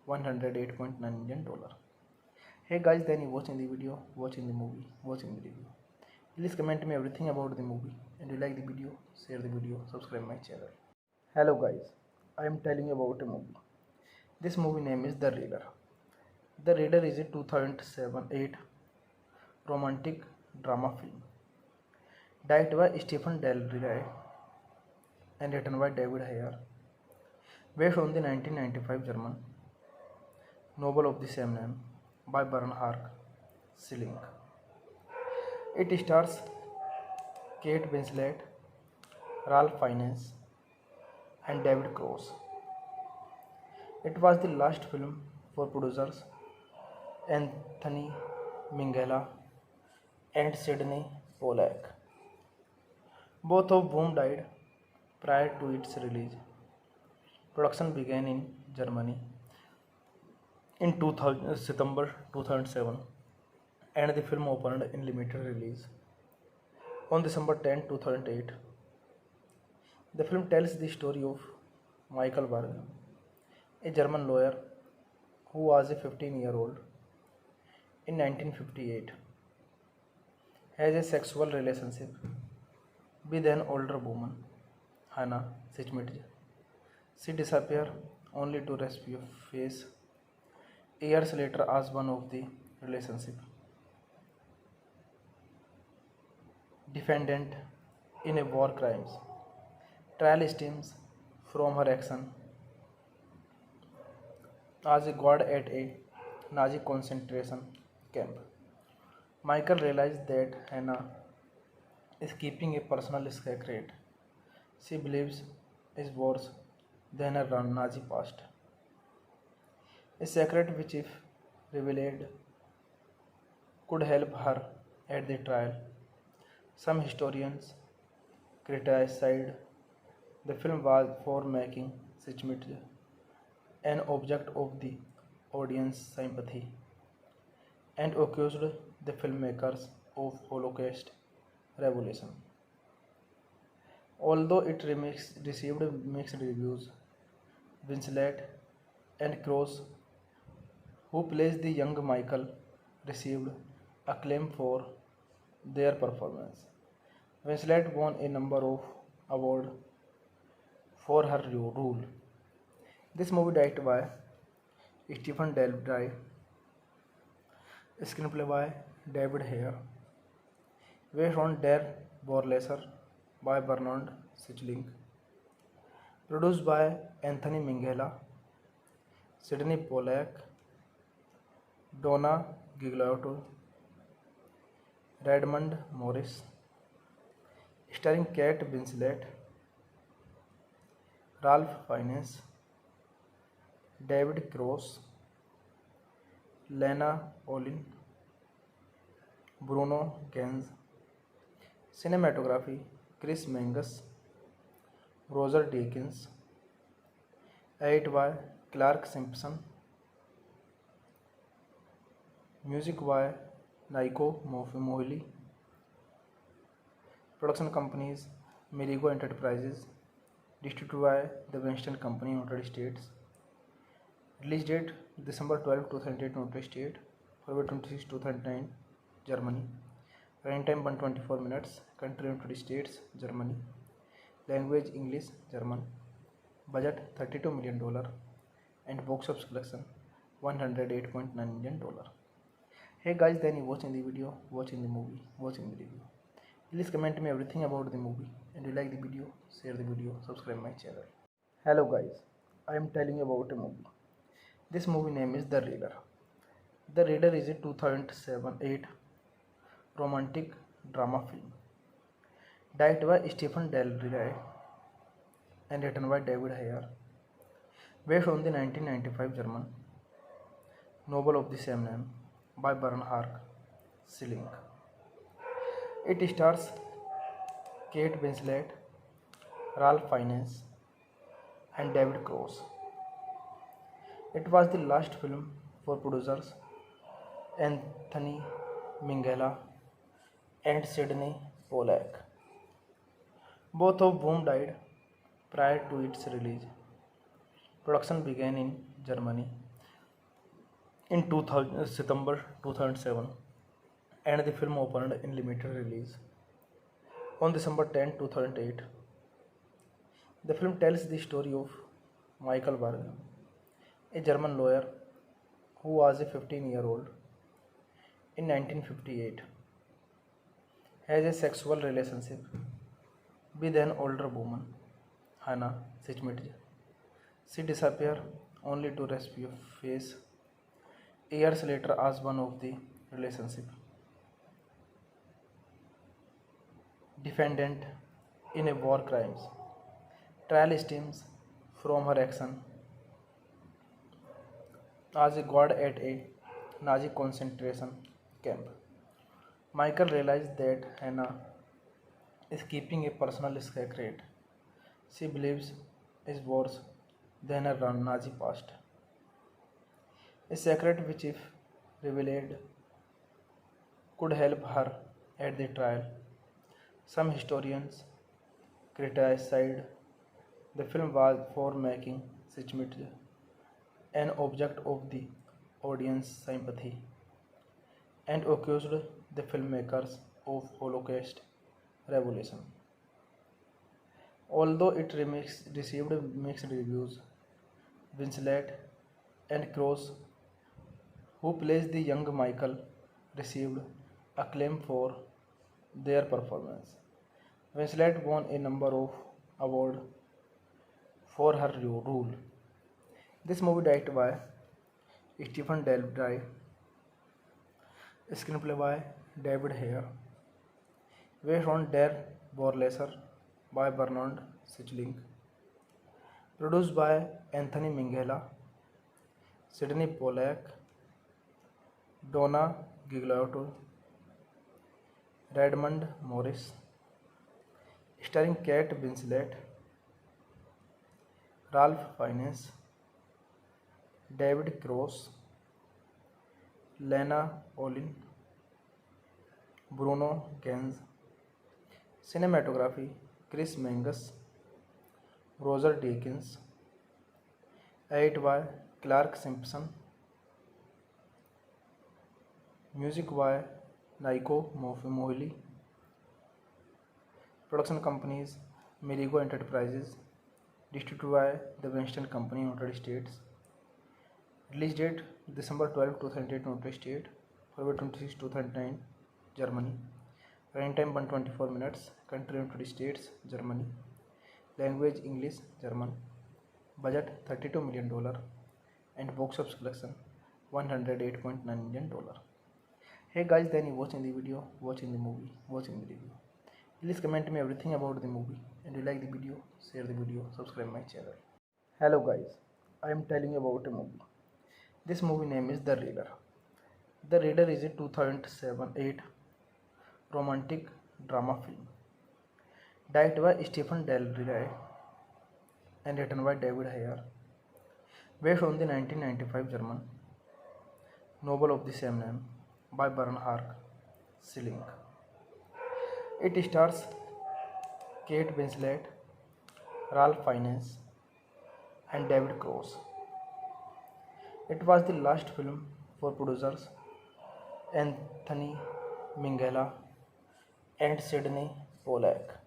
$108.9 million. Hey guys, then you watching the video, watching the movie, watching the review. Please comment me everything about the movie, and you like the video, share the video, subscribe my channel. Hello guys, I am telling you about a movie. This movie name is The Reader. The Reader is a 2007-8 romantic drama film directed by Stephen Daldry and written by David Hare, based on the 1995 German novel of the same name by Bernhard Schickling. It stars Kate Winslet, Ralph Fiennes, and David Cross. It was the last film for producers Anthony Minghella and Sidney Pollack, both of whom died prior to its release. Production began in Germany in September 2007, and the film opened in limited release on December 10, 2008. The film tells the story of Michael Berg, a German lawyer who was a 15-year-old in 1958, has a sexual relationship with an older woman, Hannah Sitchmit. She disappears only to rescue face years later as one of the relationship defendant in a war crimes trial stems from her action as a guard at a Nazi concentration camp. Michael realized that Hannah is keeping a personal secret she believes is worse than her Nazi past. A secret which, if revealed, could help her at the trial. Some historians criticized the film was for making Sitchmit an object of the audience sympathy and accused the filmmakers of Holocaust revolution. Although it received mixed reviews, Winslet and Cross, who plays the young Michael, received acclaim for their performance. Winslet won a number of awards for her role. This movie directed by Stephen Daldry, screenplay by David Hare, based on Der Vorleser by Bernard Schickling, produced by Anthony Minghella, Sydney Pollack, Donna Gigliotti, Redmond Morris, starring Kate Winslet, Ralph Fiennes, David Cross, Lena Olin, Bruno Ganz. Cinematography Chris Menges, Roger Deakins. Edit by Clark Simpson. Music by Naiko Mohili. Production companies Merigo Enterprises. Distributed by the Winston Company, United States. Release date December 12, 2008, United States. February 26, 2009, Germany. Running time 124 minutes. Country United States, Germany. Language English, German. Budget $32 million and box office collection $108.9 million. Hey guys, then you watching the video, watching the movie, watching the review. Please comment me everything about the movie, and you like the video, share the video, subscribe my channel. Hello guys, I am telling you about a movie. This movie name is The Reader. The Reader is a 2007-8 romantic drama film directed by Stephen Del Rey and written by David Ayer, based on the 1995 German novel of the same name by Bernhard Schilling. It stars Kate Winslet, Ralph Fiennes, and David Cross. It was the last film for producers Anthony Minghella and Sydney Pollack, both of whom died prior to its release. Production began in Germany in September 2007, and the film opened in limited release on December 10, 2008. The film tells the story of Michael Berg, a German lawyer who was a 15-year-old in 1958, has a sexual relationship with an older woman, Hannah Schmidt. She disappears only to rescue face years later as one of the relationship defendant in a war crimes trial stems from her action as a guard at a Nazi concentration camp. Michael realized that Hannah is keeping a personal secret she believes is worse than her Nazi past. A secret which, if revealed, could help her at the trial. Some historians criticized the film for making Schmidt an object of the audience sympathy and accused the filmmakers of Holocaust revolution. Although it received mixed reviews, Winslet and Cross, who plays the young Michael, received acclaim for their performance. Winslet won a number of awards for her role. This movie directed by Stephen Del Rey, screenplay by David Ayer, based on Der Vorleser by Bernhard Schilling, produced by Anthony Minghella, Sydney Pollack, Donna Gigliotti, Redmond Morris, starring Kate Winslet, Ralph Fiennes, David Cross, Lena Olin, Bruno Ganz. Cinematography Chris Menges, Roger Deakins. Edit by Clark Simpson. Music by Naiko Mohili. Production companies Merigo Enterprises. Distributed by the Winston Company, United States. Release date December 12, 2008, United States. February 26, 2009, Germany. Running time 124 minutes. Country United States, Germany. Language English, German. Budget $32 million and box office collection $108.9 million. Hey guys, then you watching the video, watching the movie, watching the review. Please comment me everything about the movie, and you like the video, share the video, subscribe my channel. Hello guys, I am telling you about a movie. This movie name is The Raider. The Raider is a 2007-8 romantic drama film directed by Stephen Del Rey and written by David Ayer, based on the 1995 German novel of the same name by Bernhard Schilling. It stars Kate Winslet, Ralph Fiennes, and David Cross. It was the last film for producers Anthony Minghella and Sidney Pollack,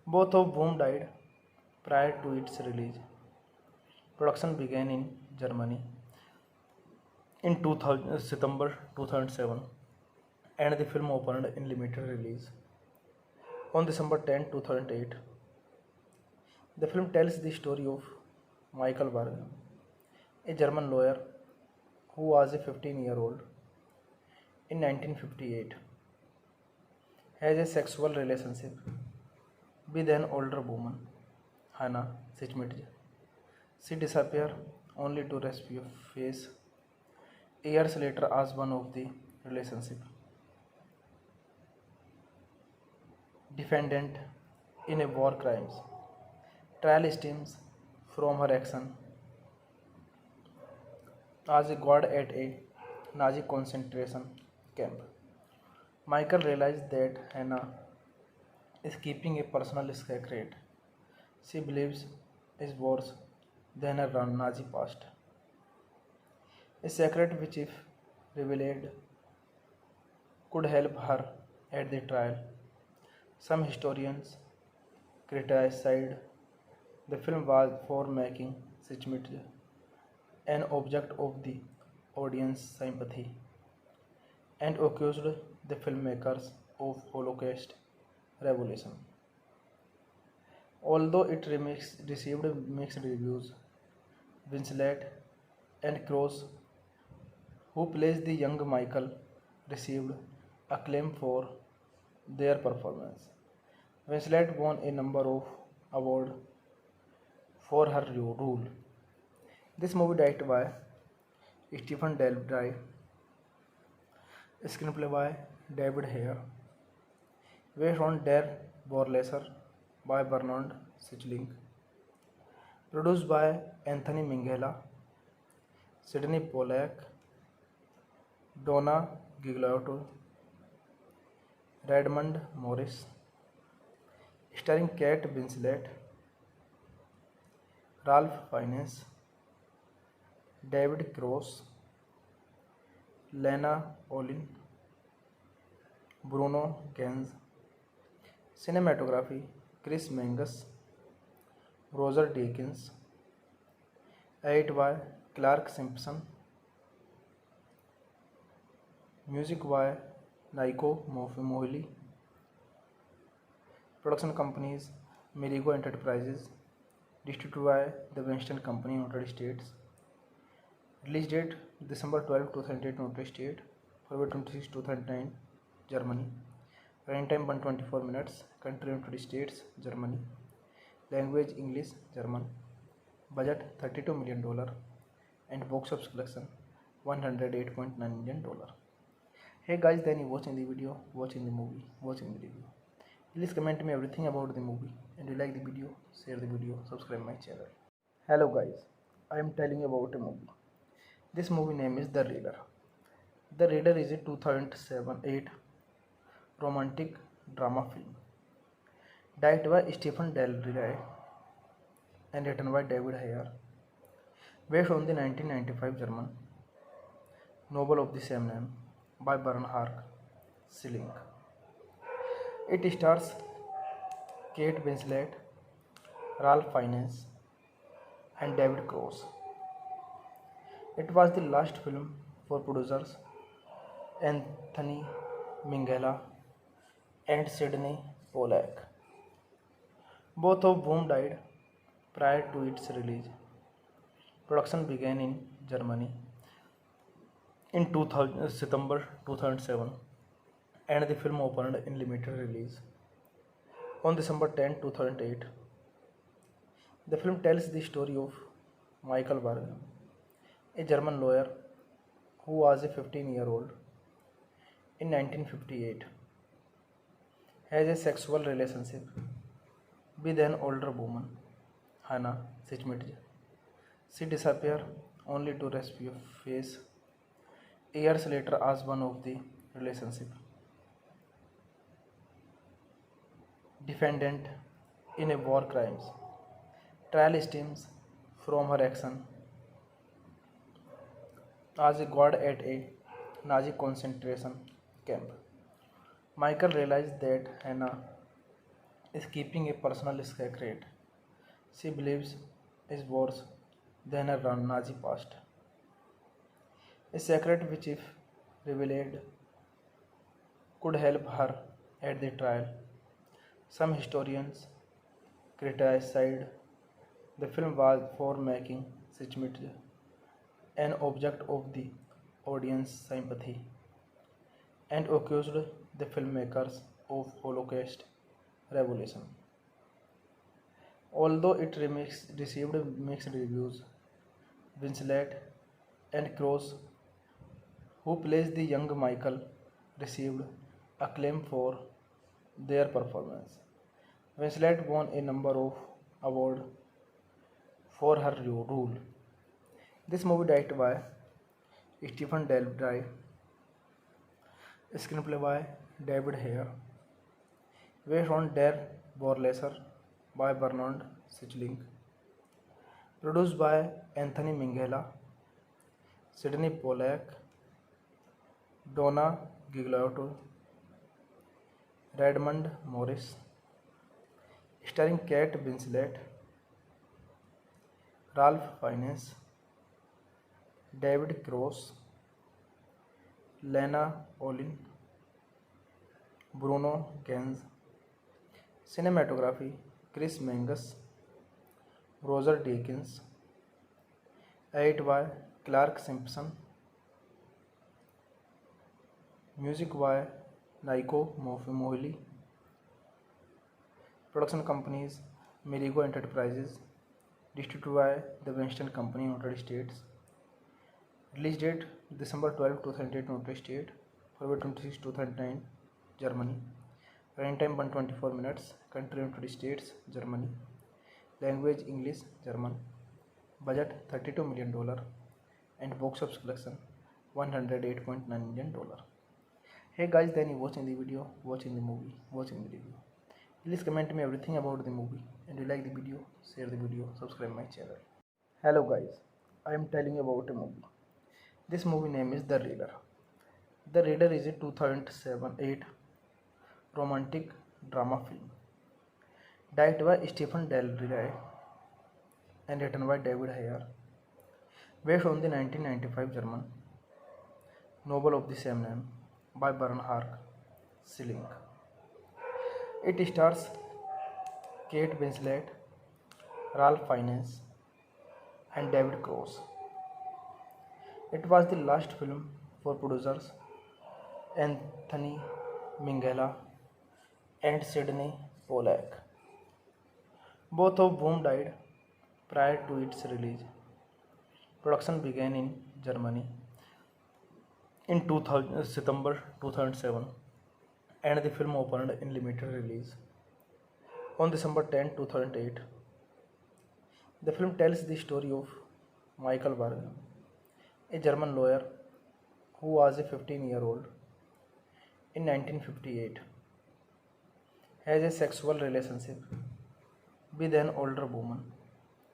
both of whom died prior to its release. Production began in Germany in September 2007, and the film opened in limited release on December 10, 2008. The film tells the story of Michael Berg, a German lawyer who was a 15-year-old in 1958, has a sexual relationship with an older woman, Hannah Schmidt. She disappears only to rescue face years later as one of the relationship defendant in a war crimes trial stems from her action as a guard at a Nazi concentration camp. Michael realized that Hannah is keeping a personal secret she believes is worse than her Nazi past. A secret which, if revealed, could help her at the trial. Some historians criticized the film was for making Schmidt an object of the audience sympathy and accused the filmmakers of Holocaust revolution. Although it received mixed reviews, Winslet and Cross, who plays the young Michael, received acclaim for their performance. Winslet won a number of awards for her role. This movie directed by Stephen Del Rey, screenplay by David Ayer, based on Der Vorleser by Bernhard Schilling, produced by Anthony Minghella, Sidney Pollack, Donna Gigliotti, Redmond Morris, starring Kate Winslet, Ralph Fiennes, David Cross, Lena Olin, Bruno Ganz. Cinematography Chris Menges, Roger Deakins, edited by Clark Simpson, music by Naiko Mohili, production companies Merigo Enterprises, distributed by the Winston Company, United States. Release date December 12, 2008, United States, February 26, 2009, Germany. Running time 124 minutes. Country United States, Germany. Language English, German. Budget $32 million and box office collection $108.9 million. Hey guys, then you watching the video, watching the movie, watching the review. Please comment me everything about the movie, and you like the video, share the video, subscribe my channel. Hello guys, I am telling you about a movie. This movie name is The Raider. The Raider is a 2007-8 romantic drama film directed by Stephen Del Rey and written by David Ayer, based on the 1995 German novel of the same name by Bernhard Schilling. It stars Kate Winslet, Ralph Fiennes, and David Cross. It was the last film for producers Anthony Minghella and Sidney Pollack, both of whom died prior to its release. Production began in Germany in 2000, September 2007, and the film opened in limited release on December 10, 2008. The film tells the story of Michael Berg, a German lawyer who was a 15-year-old in 1958, has a sexual relationship with an older woman, Hannah Schmidt. She disappears only to rescue face years later as one of the relationship defendant in a war crimes trial stems from her action as a guard at a Nazi concentration camp. Michael realized that Hannah is keeping a personal secret she believes is worse than her Nazi past. A secret which, if revealed, could help her at the trial. Some historians criticized the film was for making Schmidt an object of the audience sympathy and accused the filmmakers of Holocaust revolution. Although it received mixed reviews, Winslet and Cross, who plays the young Michael, received acclaim for their performance. Winslet won a number of awards for her role. This movie directed by Stephen Daldry, screenplay by David Hare, based on Der Vorleser by Bernard Schickling, produced by Anthony Minghella, Sidney Pollack, Donna Gigliotti, Redmond Morris, starring Kate Winslet, Ralph Fiennes, David Cross, Lena Olin, Bruno Ganz. Cinematography Chris Menges, Roger Deakins, edited by Clark Simpson, music by Naiko Mohili, production companies Merigo Enterprises, distributed by the Winston Company, United States. Release date December 12, 2008, United States, February 26, 2009, Germany. Running time 124 minutes. Country United States, Germany. Language English, German. Budget $32 million and box office collection $108.9 million. Hey guys, then you watching the video, watching the movie, watching the review. Please comment me everything about the movie, and you like the video, share the video, subscribe my channel. Hello guys, I am telling you about a movie. This movie name is The Reader. The Reader is a 2007-8 romantic drama film directed by Stephen Daldry and written by David Hare, based on the 1995 German novel of the same name by Bernhard Schilling. It stars Kate Winslet, Ralph Fiennes, and David Cross. It was the last film for producers Anthony Minghella and Sidney Pollack, both of whom died prior to its release. Production began in Germany in September 2007, and the film opened in limited release on December 10, 2008. The film tells the story of Michael Berg, a German lawyer who was a 15-year-old in 1958, has a sexual relationship with an older woman,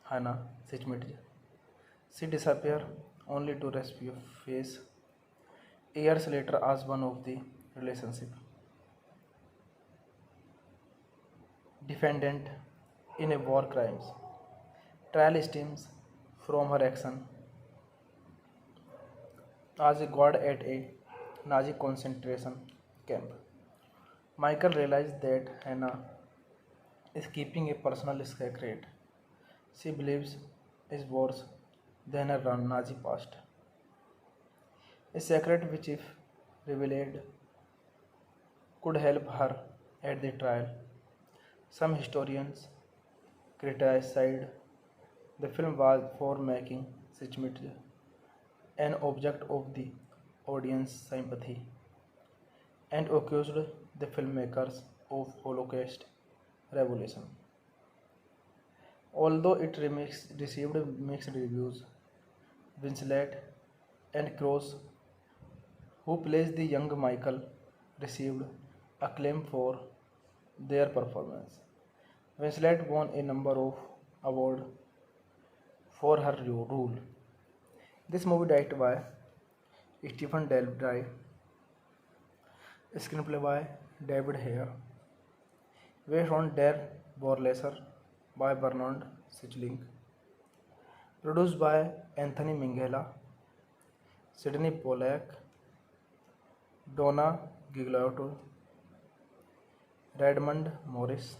Hannah Schmidt. She disappears only to rescue face years later as one of the relationship defendant in a war crimes trial stems from her action as a guard at a Nazi concentration camp. Michael realized that Hannah is keeping a personal secret she believes is worse than a Nazi past. A secret which, if revealed, could help her at the trial. Some historians criticized the film was for making Sitchmit an object of the audience sympathy and accused the filmmakers of Holocaust revolution. Although it received mixed reviews, Winslet and Cross, who plays the young Michael, received acclaim for their performance. Winslet won a number of awards for her role. This movie directed by Stephen Del Dry, screenplay by David Hare, based on Der Vorleser by Bernard Schickling, produced by Anthony Minghella, Sidney Pollack, Donna Gigliotti, Redmond Morris,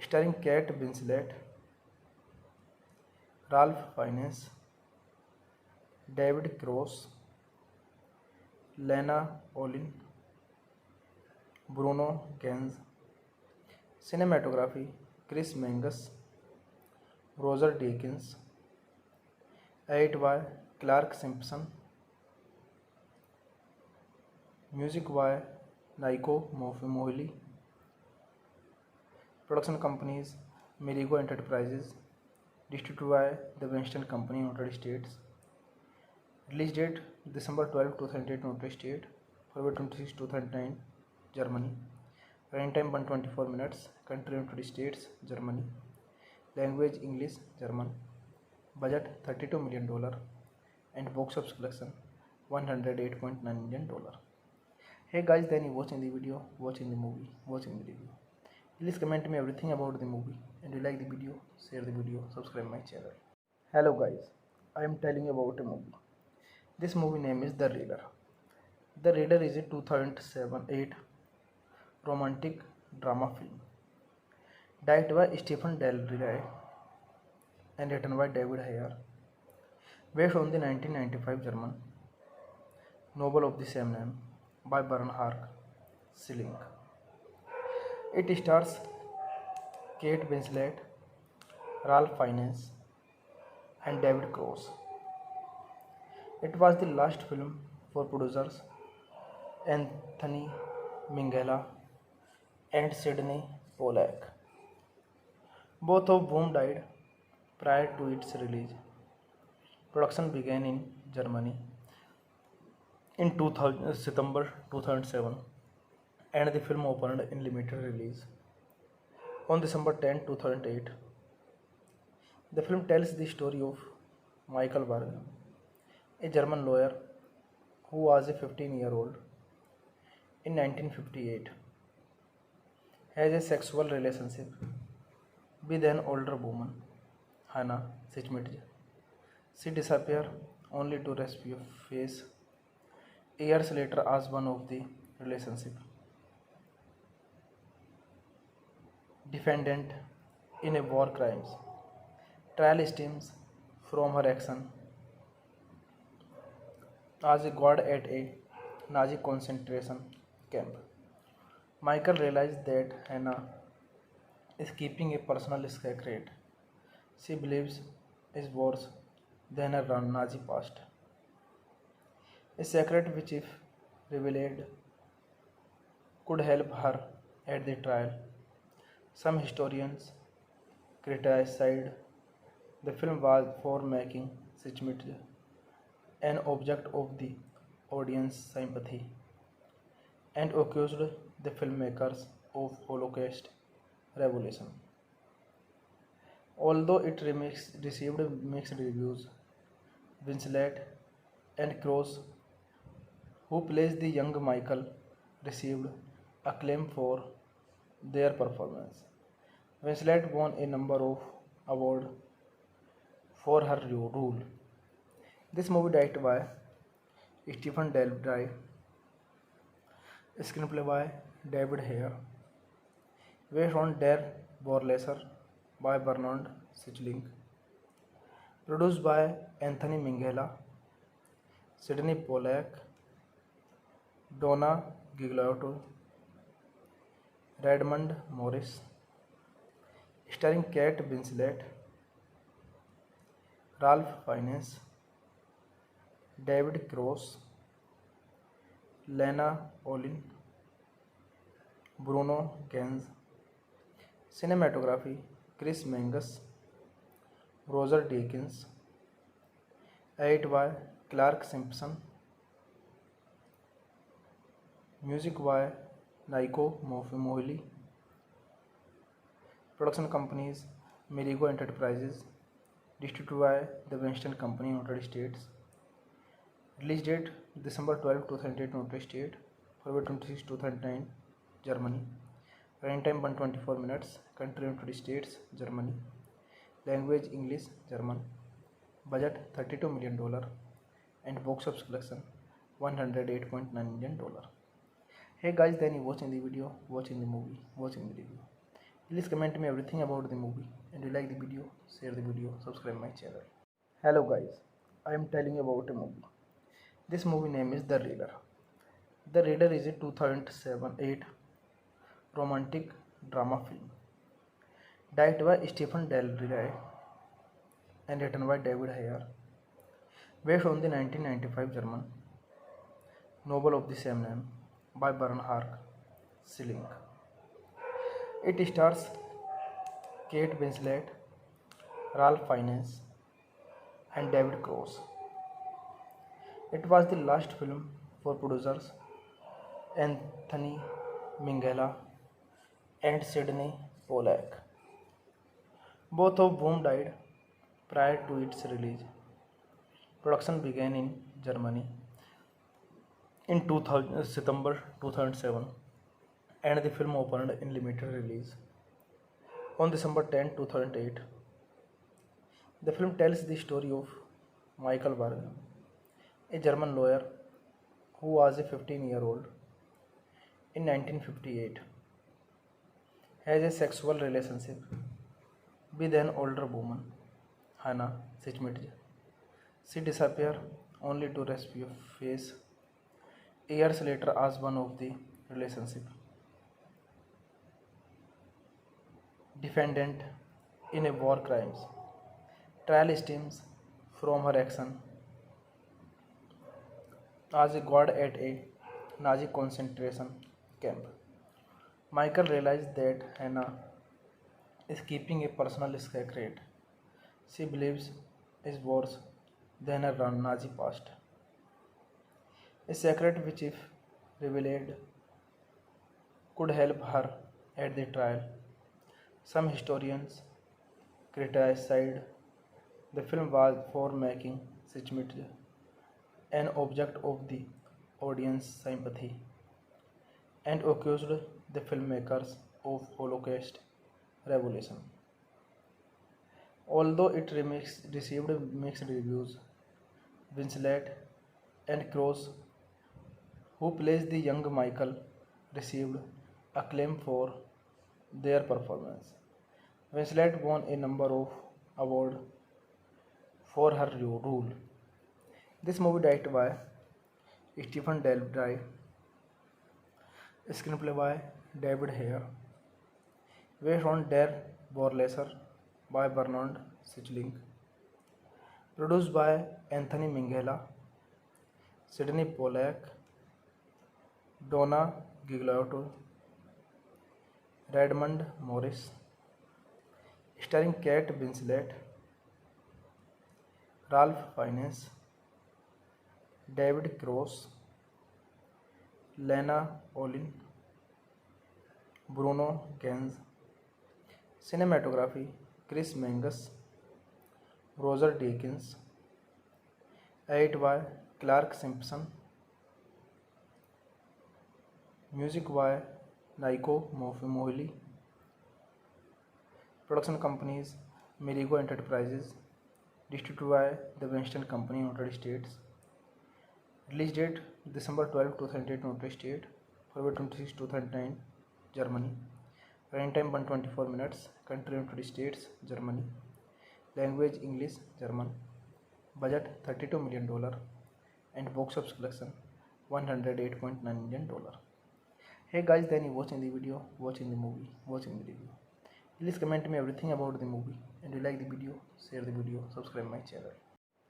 starring Kate Winslet, Ralph Fiennes, David Cross, Lena Olin, Bruno Ganz. Cinematography Chris Menges, Roger Deakins. Edit by Clark Simpson. Music by Naiko Mohili. Production companies Merigo Enterprises. Distributed by the Winston Company, United States. Release date December 12, 2008, United States. February 26, 2009, Germany. Running time 124 minutes. Country United States, Germany. Language English, German. Budget $32 million and box office collection $108.9 million. Hey guys, then you watching the video, watching the movie, watching the review. Please comment me everything about the movie, and you like the video, share the video, subscribe my channel. Hello guys, I am telling you about a movie. This movie name is The Reader. The Reader is a 2007-8 romantic drama film directed by Stephen Del Dry and written by David Hare, based on the 1995 German novel of the same name by Bernhard Schickling. It stars Kate Winslet, Ralph Fiennes, and David Cross. It was the last film for producers Anthony Minghella and Sidney Pollack, both of whom died prior to its release. Production began in Germany in September 2007, and the film opened in limited release on December 10, 2008. The film tells the story of Michael Berg, a German lawyer who was a 15-year-old in 1958, has a sexual relationship with an older woman, Hannah Sitchmit. She disappears only to rescue face years later as one of the relationship defendant in a war crimes trial stems from her action as a guard at a Nazi concentration camp. Michael realized that Hannah is keeping a personal secret she believes is worse than her Nazi past. A secret which, if revealed, could help her at the trial. Some historians criticized the film was for making Sitchmit an object of the audience sympathy and accused the filmmakers of Holocaust revolution. Although it received mixed reviews, Winslet and Cross, who plays the young Michael, received acclaim for their performance. Winslet won a number of awards for her role. This movie directed by Stephen Del Dry, screenplay by David Hare, based on Der Vorleser by Bernard Schickling, Produced by Anthony Minghella, Sidney Pollack, Donna Gigliotti, Redmond Morris, starring Kate Winslet, Ralph Fiennes, David Cross, Lena Olin, Bruno Ganz. Cinematography Chris Menges, Roger Deakins. Edit by Clark Simpson. Music by Naiko Mohili. Production companies Merigo Enterprises. Distributed by the Winston Company, United States. Release date December 12, 2008, United States. February 26, 2009, Germany. Running time 124 minutes. Country United States, Germany. Language English, German. Budget $32 million. And box office collection $108.9 million. Hey guys, then you watching the video, watching the movie, watching the review. Please comment me everything about the movie, and you like the video, share the video, subscribe my channel. Hello guys, I am telling you about a movie. This movie name is The Reader. The Reader is a 2007-8 romantic drama film directed by Stephen Del Rey and written by David Ayer, based on the 1995 German novel of the same name by Bernhard Schilling. It stars Kate Winslet, Ralph Fiennes, and David Cross. It was the last film for producers Anthony Minghella and Sidney Pollack, both of whom died prior to its release. Production began in Germany in September 2007, and the film opened in limited release on December 10, 2008. The film tells the story of Michael Berg, a German lawyer who was a 15-year-old in 1958, has a sexual relationship with an older woman, Hannah Schmidt. She disappears only to rescue face years later as one of the relationship defendant in a war crimes trial stems from her action as a guard at a Nazi concentration camp. Michael realized that Hannah is keeping a personal secret she believes is worse than her Nazi past. A secret which, if revealed, could help her at the trial. Some historians criticized the film was for making Schmidt an object of the audience sympathy and accused the filmmakers of Holocaust revolution. Although it received mixed reviews, Winslet and Cross, who plays the young Michael, received acclaim for their performance. Winslet won a number of awards for her role. This movie directed by Stephen Del Rey, screenplay by David Ayer, based on Der Vorleser by Bernhard Schilling, produced by Anthony Minghella, Sidney Pollack, Donna Gigliotti, Redmond Morris, starring Kate Winslet, Ralph Fiennes, David Cross, Lena Olin, Bruno Ganz. Cinematography Chris Menges, Roger Deakins. Edit by Clark Simpson. Music by Naiko Mohili. Production companies Merigo Enterprises. Distributed by the Winston Company, United States. Release date December 12, 2008, United States. February 26, 2009, Germany. Running time 124 minutes. Country United States, Germany. Language English, German. Budget $32 million and box office collection $108.9 million. Hey guys, then you watching the video, watching the movie, watching the review. Please comment me everything about the movie, and you like the video, share the video, subscribe my channel.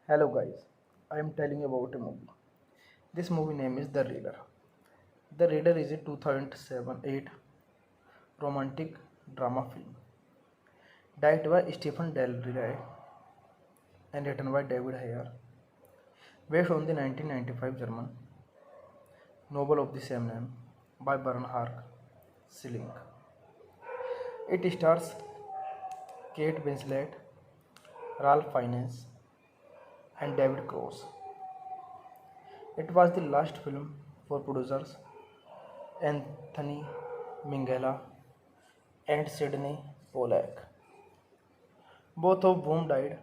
Hello guys, I am telling you about a movie. This movie name is The Raider. The Raider is a 2007-8 romantic drama film directed by Stephen Del Rey and written by David Ayer, based on the 1995 German novel of the same name by Bernhard Schilling. It stars Kate Winslet, Ralph Fiennes, and David Cross. It was the last film for producers Anthony Minghella and Sidney Pollack, both of whom died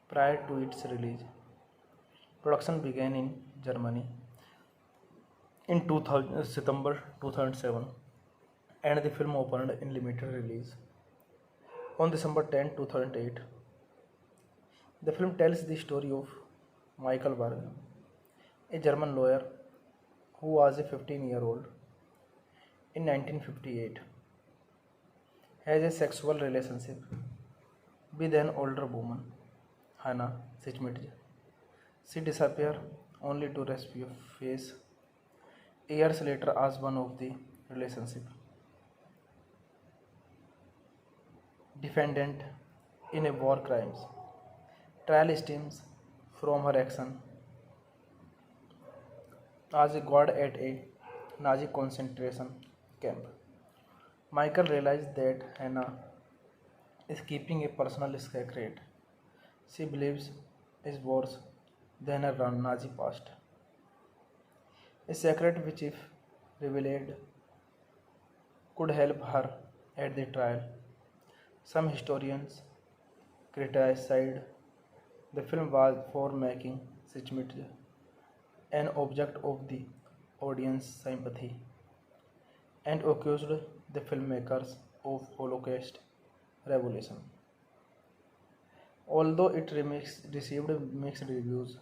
prior to its release. Production began in Germany in September 2007, and the film opened in limited release on December 10, 2008. The film tells the story of Michael Berg, a German lawyer who was a 15-year-old in 1958, has a sexual relationship with an older woman, Hannah Schmidt. She disappears only to rescue face years later as one of the relationship defendant in a war crimes trial stems from her action as a guard at a Nazi concentration camp. Michael realized that Hannah is keeping a personal secret she believes is worse than her Nazi past. A secret which, if revealed, could help her at the trial. Some historians criticized the film was for making Schmidt an object of the audience sympathy and accused the filmmakers of Holocaust revolution. Although it received mixed reviews,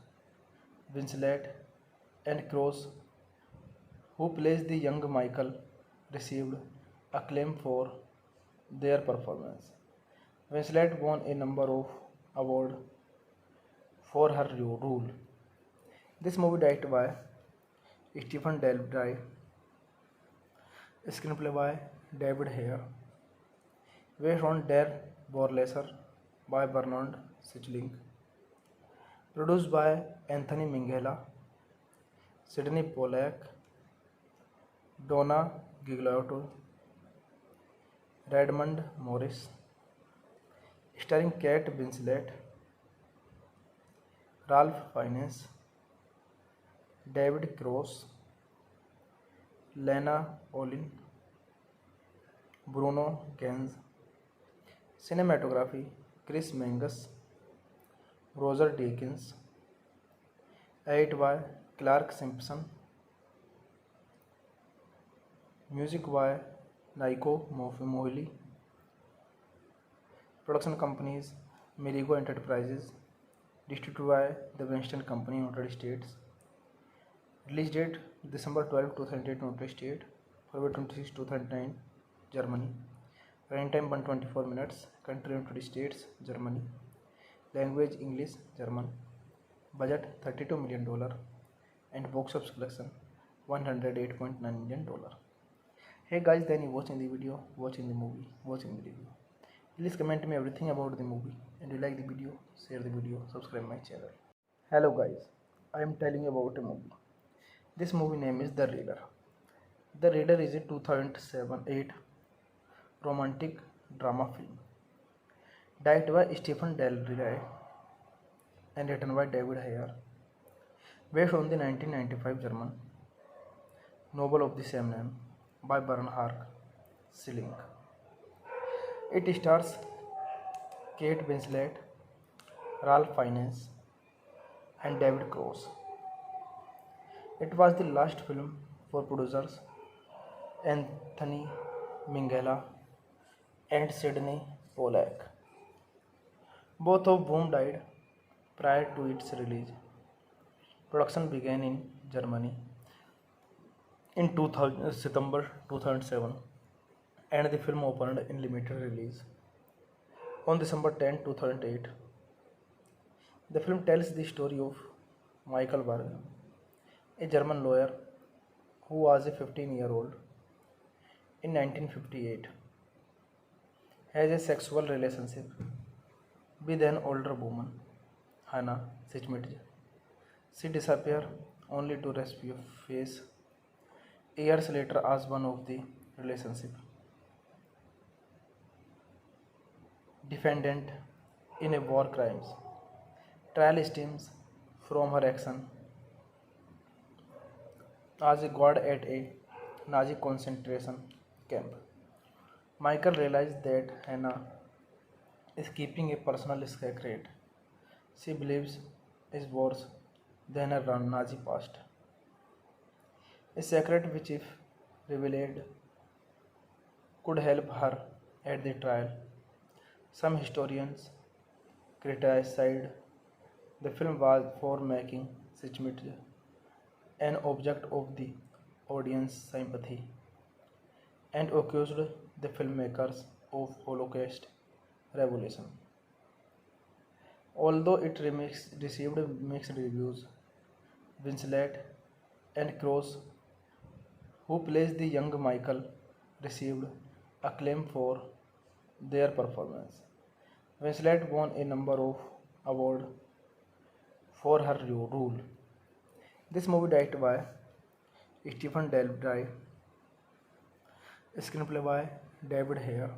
Winslet and Cross, who plays the young Michael, received acclaim for their performance. Winslet won a number of awards for her role. This movie directed by Stephen Del Rey, screenplay by David Ayer, based on Der Vorleser by Bernhard Schilling, produced by Anthony Minghella, Sidney Pollack, Donna Gigliotti, Redmond Morris, starring Kate Winslet, Ralph Fiennes, David Cross, Lena Olin, Bruno Ganz. Cinematography Chris Menges, Roger Deakins, edited by Clark Simpson, music by Naiko Mohili. Production companies Merigo Enterprises, distributed by the Winston Company, United States. Release date December 12, 2008, United States. February 26, 2009, Germany. Running time 124 minutes. Country United States, Germany. Language English, German. Budget $32 million and box office collection $108.9 million. Hey guys, then you watching the video, watching the movie, watching the review. Please comment me everything about the movie, and you like the video, share the video, subscribe my channel. Hello guys, I am telling you about a movie. This movie name is The Raider. The Raider is a 2007-8 romantic drama film directed by Stephen Del Rey and written by David Ayer, based on the 1995 German novel of the same name by Bernhard Schilling. It stars Kate Winslet, Ralph Fiennes, and David Cross. It was the last film for producers Anthony Minghella and Sidney Pollack, both of whom died prior to its release. Production began in Germany in September 2007 and the film opened in limited release on December 10, 2008. The film tells the story of Michael Berg, a German lawyer who was a 15-year-old in 1958, has a sexual relationship with an older woman, Hannah Schmidt. She disappears only to rescue face years later as one of the relationship defendant in a war crimes trial stems from her action as a guard at a Nazi concentration camp. Michael realized that Hannah is keeping a personal secret she believes is worse than her Nazi past. A secret which, if revealed, could help her at the trial. Some historians criticized the film was for making Schmidt an object of the audience sympathy and accused the filmmakers of Holocaust revolution. Although it received mixed reviews, Winslet and Cross, who plays the young Michael, received acclaim for their performance. Winslet won a number of awards for her role. This movie directed by Stephen Daldry, screenplay by David Hare,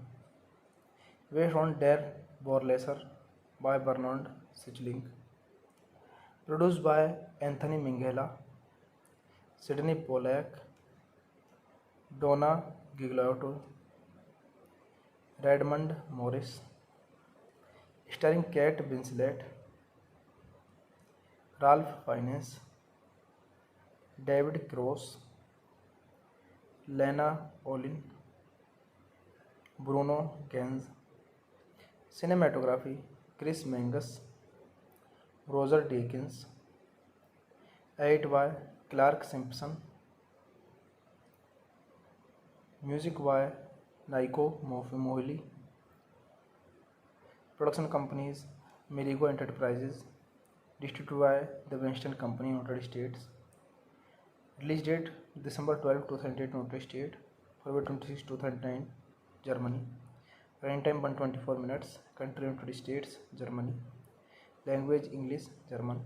based on Der Vorleser by Bernard Schickling, produced by Anthony Minghella, Sidney Pollack, Donna Gigliotti, Redmond Morris, starring Kate Winslet, Ralph Fiennes, David Cross, Lena Olin, Bruno Ganz. Cinematography Chris Menges, Roger Deakins, edited by Clark Simpson, music by Naiko Mohili, production companies Merigo Enterprises, distributed by the Winston Company, United States. Release date December 12, 2008, United States, February 26, 2009, Germany. Running time 124 minutes. Country United States, Germany. Language English, German.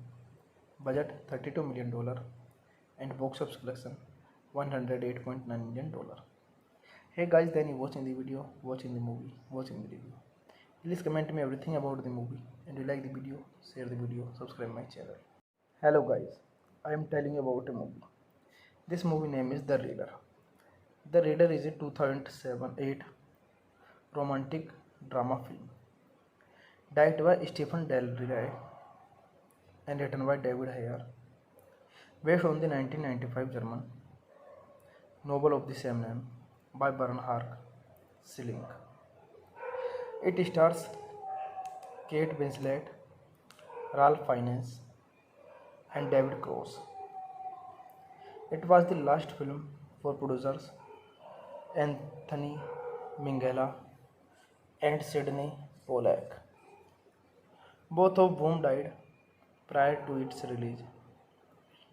Budget $32 million and box office collection $108.9 million. Hey guys, then you watching the video, watching the movie, watching the review. Please comment me everything about the movie, and you like the video, share the video, subscribe my channel. Hello guys, I am telling you about a movie. This movie name is The Reader. The Reader is a 2007-8 romantic drama film directed by Stephen Daldry and written by David Hare, based on the 1995 German novel of the same name by Bernhard Schickling. It stars Kate Winslet, Ralph Fiennes, and David Cross. It was the last film for producers Anthony Minghella and Sidney Pollack, both of whom died prior to its release.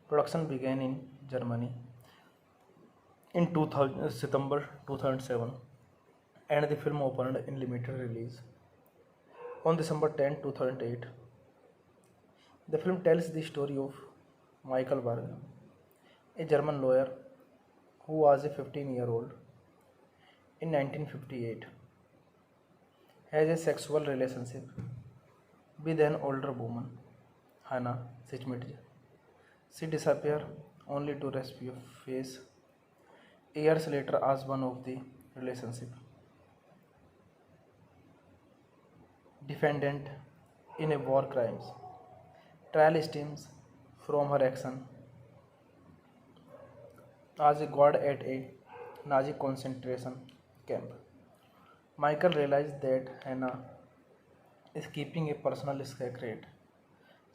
Production began in Germany in September 2007 and the film opened in limited release on December 10, 2008. The film tells the story of Michael Berg, a German lawyer who was a 15-year-old in 1958, has a sexual relationship with an older woman, Hannah Schmidt. She disappears only to rescue face years later as one of the relationship defendant in a war crimes trial stems from her action as a guard at a Nazi concentration camp. Michael realized that Hannah is keeping a personal secret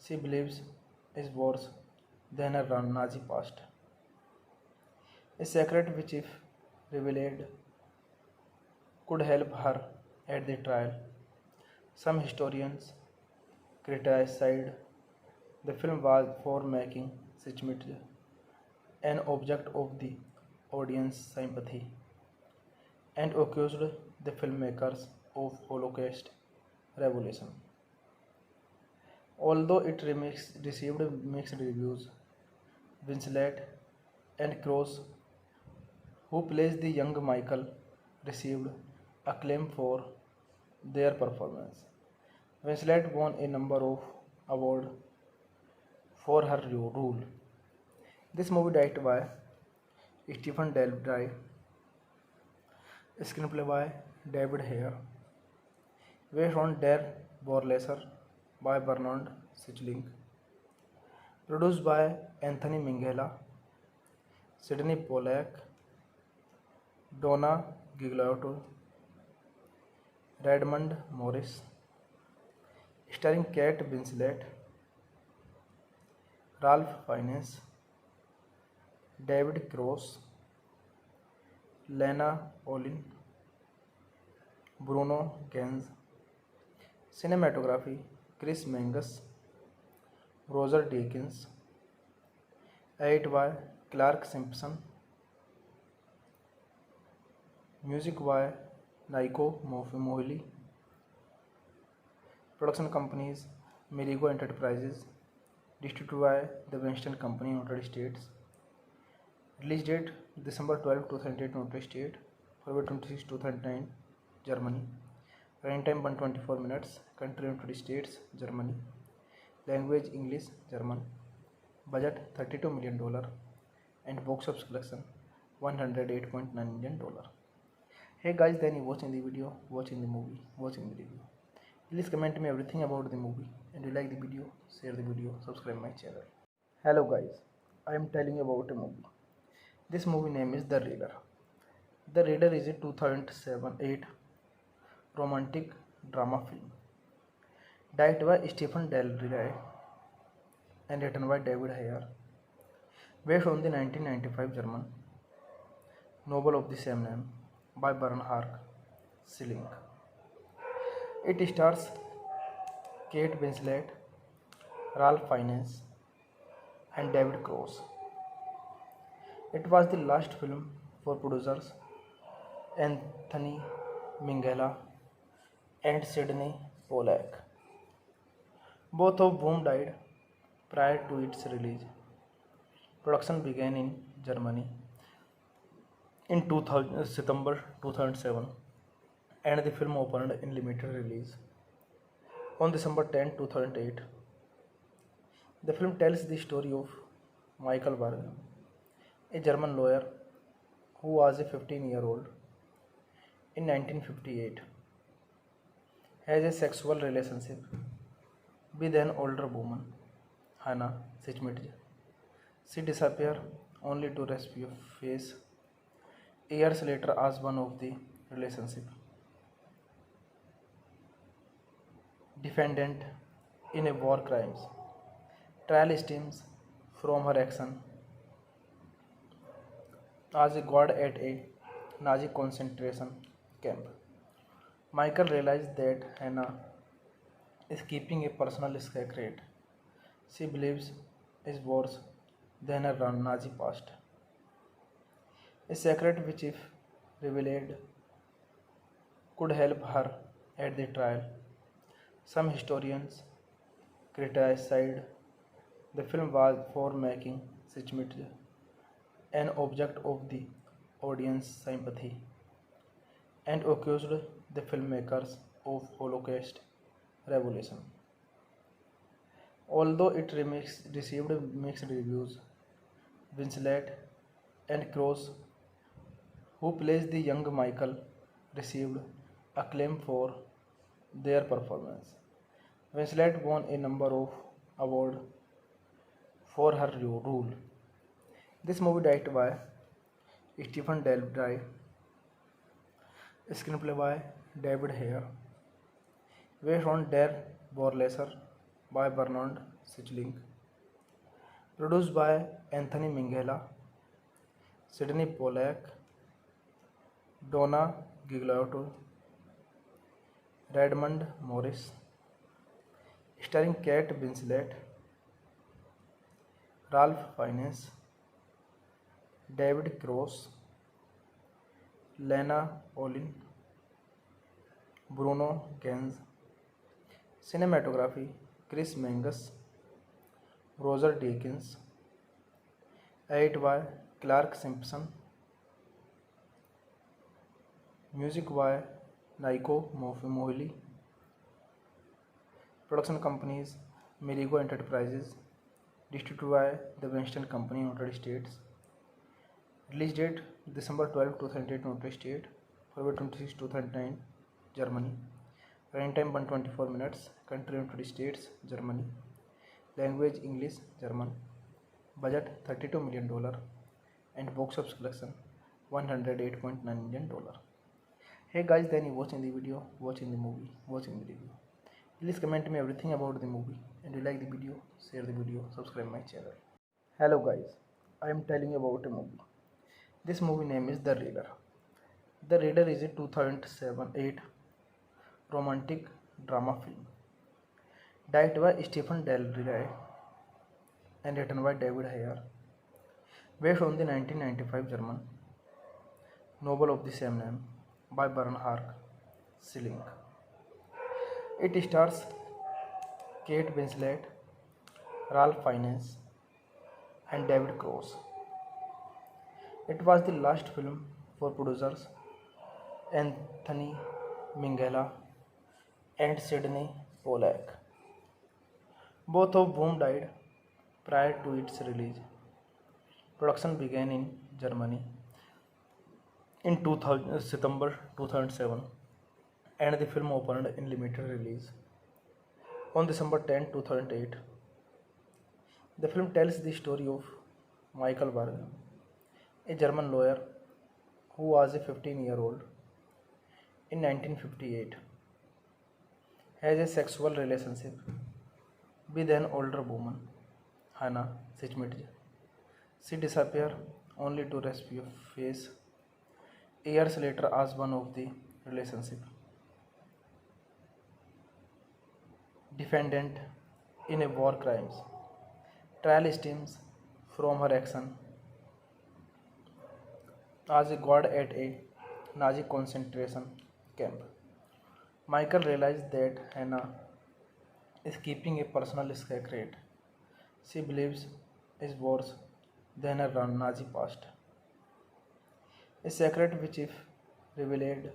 she believes is worse than a Nazi past. A secret which, if revealed, could help her at the trial. Some historians criticized the film was for making Sitchmit an object of the audience sympathy and accused the filmmakers of Holocaust revolution. Although it received mixed reviews, Winslet and Cross, who plays the young Michael, received acclaim for their performance. Winslet won a number of awards for her role. This movie directed by Stephen Del Dry, screenplay by David Hare, based on Der Vorleser by Bernard Schickling, produced by Anthony Minghella, Sidney Pollack, Donna Gigliotti, Redmond Morris, starring Kate Winslet, Ralph Fiennes, David Cross, Lena Olin, Bruno Ganz. Cinematography Chris Menges, Roger Deakins. Edit by Clark Simpson. Music by Naiko Mohili. Production companies Merigo Enterprises. Distributed by the Winston Company, United States. Release date December 12, 2008, United States. February 26, 2009, Germany. Running time 124 minutes. Country United States, Germany. Language English, German. Budget $32 million and box office collection $108.9 million. Hey guys, then you watching the video, watching the movie, watching the review. Please comment me everything about the movie, and you like the video, share the video, subscribe my channel. Hello guys, I am telling you about a movie. This movie name is The Reader. The Reader is a 2007-8 romantic drama film directed by Stephen Del Dry and written by David Hare, based on the 1995 German novel of the same name by Bernhard Schickling. It stars Kate Winslet, Ralph Fiennes, and David Cross. It was the last film for producers Anthony Minghella and Sidney Pollack, both of whom died prior to its release. Production began in Germany in September 2007, and the film opened in limited release on December 10, 2008. The film tells the story of Michael Berg, a German lawyer who was a 15-year-old in 1958, has a sexual relationship with an older woman, Hannah Sitchmit. She disappears only to rescue face years later as one of the relationship defendant in a war crimes trial stems from her action as a guard at a Nazi concentration camp. Michael realized that Hannah is keeping a personal secret she believes is worse than her Nazi past. A secret which, if revealed, could help her at the trial. Some historians criticized the film was for making Sitchmit an object of the audience sympathy and accused the filmmakers of Holocaust revolution. Although it received mixed reviews, Winslet and Cross, who plays the young Michael, received acclaim for their performance. Winslet won a number of awards for her role. This movie directed by Stephen Del Dry, screenplay by David Hare, based on Der Vorleser by Bernard Schickling, produced by Anthony Minghella, Sidney Pollack, Donna Gigliotti, Redmond Morris, starring Kate Winslet, Ralph Fiennes, David Cross, Lena Olin, Bruno Ganz. Cinematography Chris Menges, Roger Deakins. Edit by Clark Simpson. Music by Naiko Mohili. Production companies Merigo Enterprises. Distributed by the Winston Company, United States. Release date December 12, 2008, United States. February 26, 2009, Germany. Running time 124 minutes. Country United States, Germany. Language English, German. Budget $32 million and box office collection $108.9 million. Hey guys, then you watching the video, watching the movie, watching the review. Please comment me everything about the movie, and you like the video, share the video, subscribe my channel. Hello guys, I am telling you about a movie. This movie name is The Reader. The Reader is a 2007-8 romantic drama film directed by Stephen Del Rey and written by David Ayer, based on the 1995 German novel of the same name by Bernhard Schilling. It stars Kate Winslet, Ralph Fiennes, and David Cross. It was the last film for producers Anthony Minghella and Sidney Pollack, both of whom died prior to its release. Production began in Germany in September 2007, and the film opened in limited release on December 10, 2008. The film tells the story of Michael Berg, a German lawyer who was a 15-year-old in 1958, has a sexual relationship with an older woman, Hannah Schmidt. She disappears only to rescue face years later as one of the relationship defendant in a war crimes trial stems from her action as a guard at a Nazi concentration camp. Michael realized that Hannah is keeping a personal secret she believes is worse than her Nazi past. A secret which, if revealed,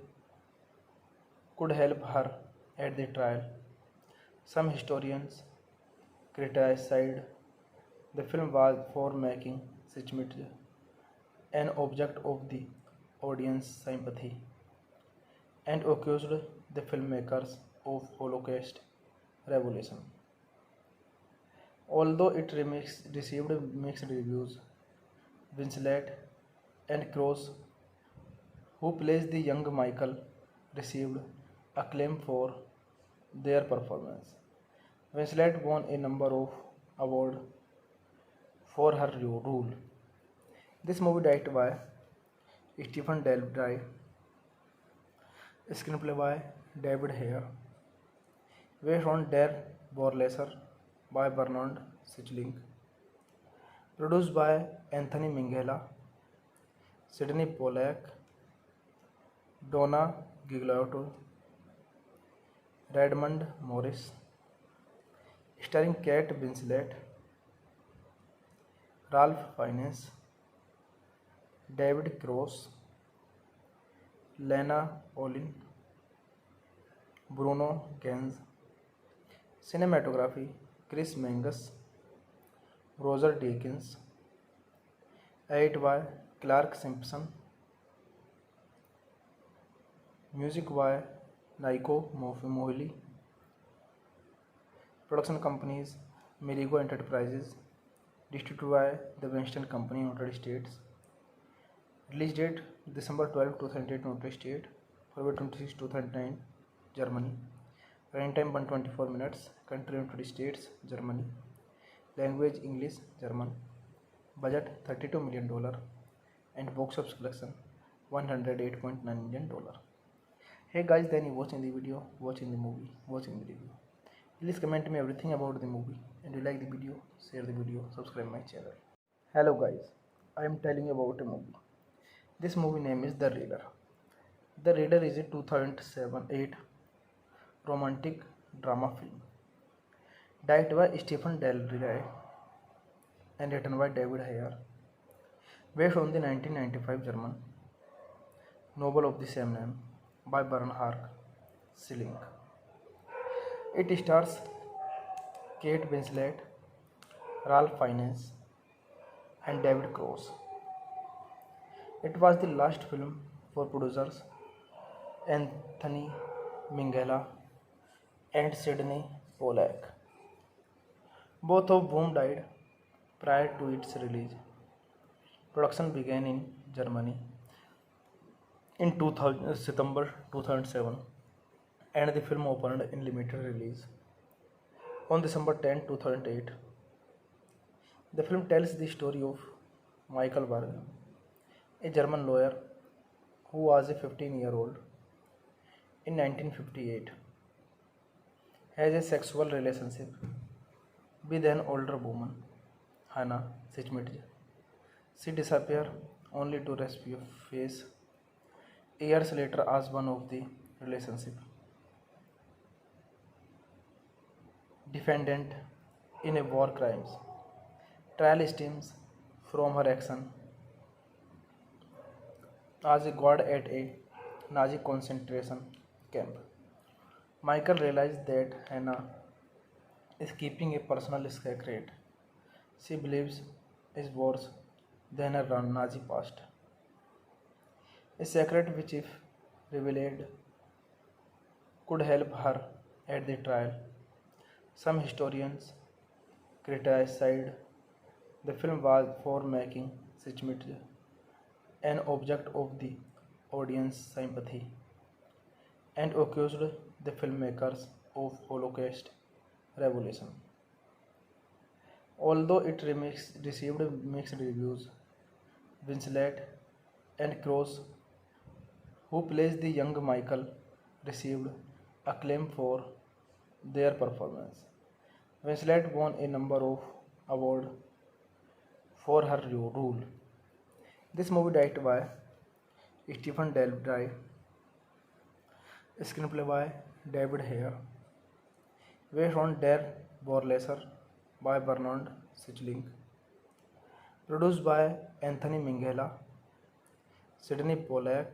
could help her at the trial. Some historians criticized the film was for making Schmidt an object of the audience sympathy and accused the filmmakers of Holocaust revolution. Although it received mixed reviews, Winslet and Cross, who plays the young Michael, received acclaim for their performance. Winslet won a number of awards for her role. This movie directed by Stephen Del Rey, screenplay by David Ayer, based on Der Vorleser by Bernard Schickling, produced by Anthony Minghella, Sidney Pollack, Donna Gigliotti, Redmond Morris, starring Kate Winslet, Ralph Fiennes, David Cross, Lena Olin, Bruno Ganz. Cinematography Chris Menges, Roger Deakins. Edit by Clark Simpson. Music by Naiko Mohili. Production companies Merigo Enterprises. Distributed by the Winston Company, United States. Release date December 12, 2008, United States. February 26, 2009, Germany. Running time 124 minutes. Country United States, Germany. Language English, German. Budget $32 million. And box office collection $108.9 million. Hey guys, then you watching the video, watching the movie, watching the review. Please comment me everything about the movie, and you like the video, share the video, subscribe my channel. Hello guys, I am telling you about a movie. This movie name is The Raider. The Raider is a 2007-8 romantic drama film directed by Stephen Del Rey and written by David Ayer, based on the 1995 German novel of the same name by Bernhard Schilling. It stars Kate Winslet, Ralph Fiennes, and David Cross. It was the last film for producers Anthony Minghella and Sidney Pollack, both of whom died prior to its release. Production began in Germany in September 2007, and the film opened in limited release on December 10, 2008. The film tells the story of Michael Berg, a German lawyer who was a 15-year-old in 1958, has a sexual relationship with an older woman, Hannah Schmidt. She disappears only to rescue face years later as one of the relationship defendant in a war crimes trial stems from her action as a guard at a Nazi concentration camp. Michael realized that Hannah is keeping a personal secret she believes is worse than her Nazi past. A secret which, if revealed, could help her at the trial. Some historians criticized the film was for making Schmidt an object of the audience sympathy and accused the filmmakers of Holocaust revolution. Although it received mixed reviews, Winslet and Cross, who plays the young Michael, received acclaim for their performance. Winslet won a number of awards for her role. This movie directed by Stephen Del Rey, screenplay by David Ayer, based on Der Vorleser by Bernhard Schilling, produced by Anthony Minghella, Sidney Pollack,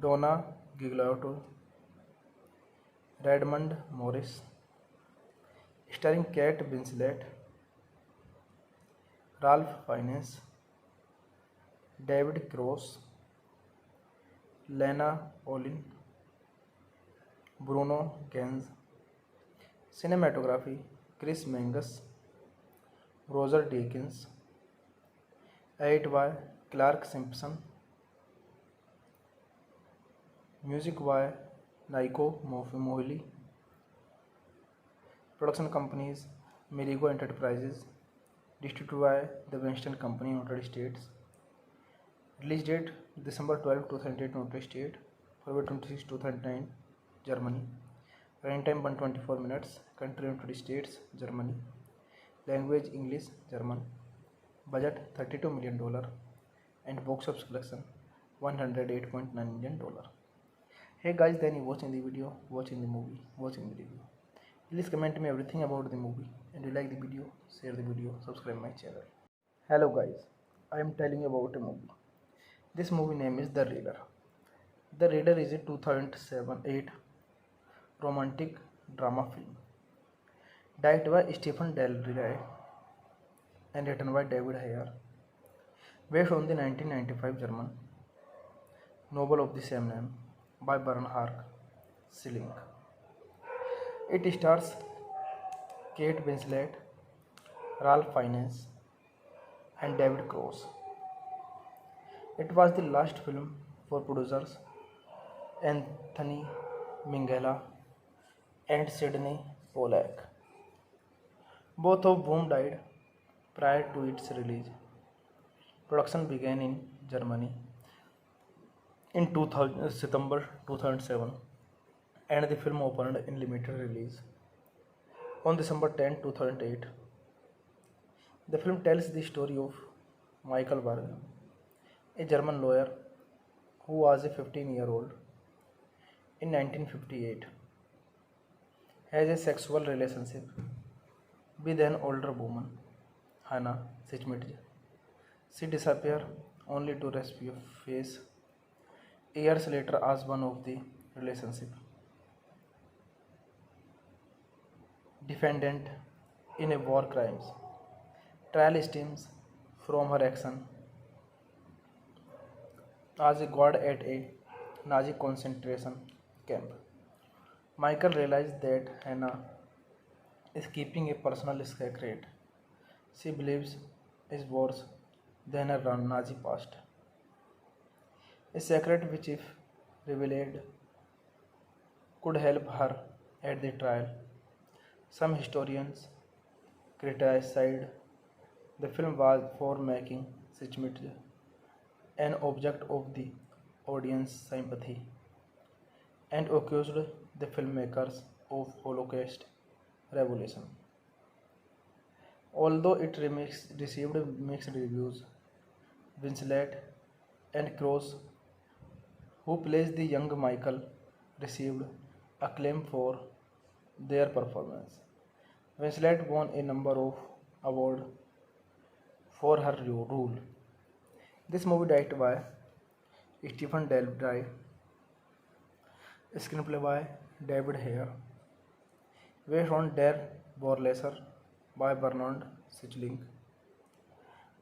Donna Gigliotti, Redmond Morris, starring Kate Winslet, Ralph Fiennes, David Cross, Lena Olin, Bruno Ganz. Cinematography Chris Menges, Roger Deakins, edited by Clark Simpson, music by Naiko Mohili. Production companies Merigo Enterprises, distributed by the Winston Company, United States. Release date December 12, 2008, United States. February 26, 2009, Germany. Running time 124 minutes. Country United States, Germany. Language English, German. Budget $32 million. And box office collection $108.9 million. Hey guys, then you watching the video, watching the movie, watching the review. Please comment me everything about the movie, and you like the video, share the video, subscribe my channel. Hello guys, I am telling you about a movie. This movie name is The Raider. The Raider is a 2007-8 romantic drama film directed by Stephen Del Rey and written by David Ayer, based on the 1995 German novel of the same name by Bernhard Schilling. It stars Kate Winslet, Ralph Fiennes, and David Cross. It was the last film for producers Anthony Minghella and Sydney Pollack, both of whom died prior to its release. Production began in Germany in September 2007 and the film opened in limited release on December 10, 2008. The film tells the story of Michael Berg, a German lawyer who was a 15-year-old in 1958, has a sexual relationship with an older woman, Hannah Schmidt. She disappears only to rescue face years later as one of the relationship defendant in a war crimes trial stems from her action as a guard at a Nazi concentration camp. Michael realized that Hannah is keeping a personal secret she believes is worse than her Nazi past. A secret which, if revealed, could help her at the trial. Some historians criticized the film was for making Schmidt an object of the audience sympathy and accused the filmmakers of Holocaust revolution. Although it received mixed reviews, Winslet and Cross, who plays the young Michael, received acclaim for their performance. Winslet won a number of awards for her role. This movie directed by Stephen Daldry, screenplay by David Hare, based on Der Vorleser by Bernard Schickling,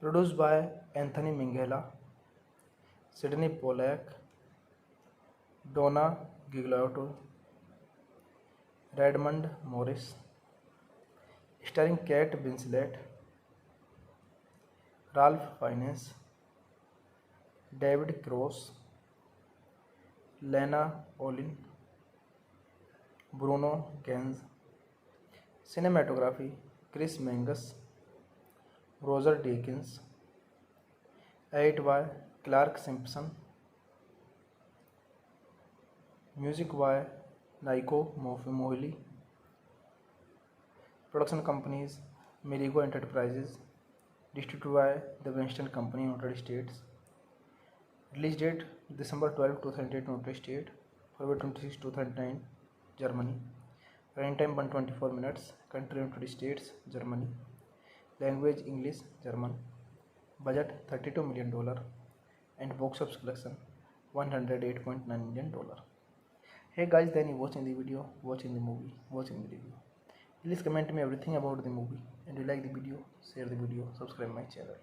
produced by Anthony Minghella, Sydney Pollack, Donna Gigliotti, Redmond Morris, starring Kate Winslet, Ralph Fiennes, David Cross, Lena Olin, Bruno Ganz. Cinematography Chris Menges, Roger Deakins. Edit by Clark Simpson. Music by Nico Mohili. Production companies Merigo Enterprises, distributed by the Winston Company, United States. Release date December 12, 2008, United States. February 26, 2009, Germany. Running time 124 minutes. Country United States, Germany. Language English, German. Budget $32 million and box office collection $108.9 million. Hey guys, then you watching the video, watching the movie, watching the review. Please comment me everything about the movie, and you like the video, share the video, subscribe my channel.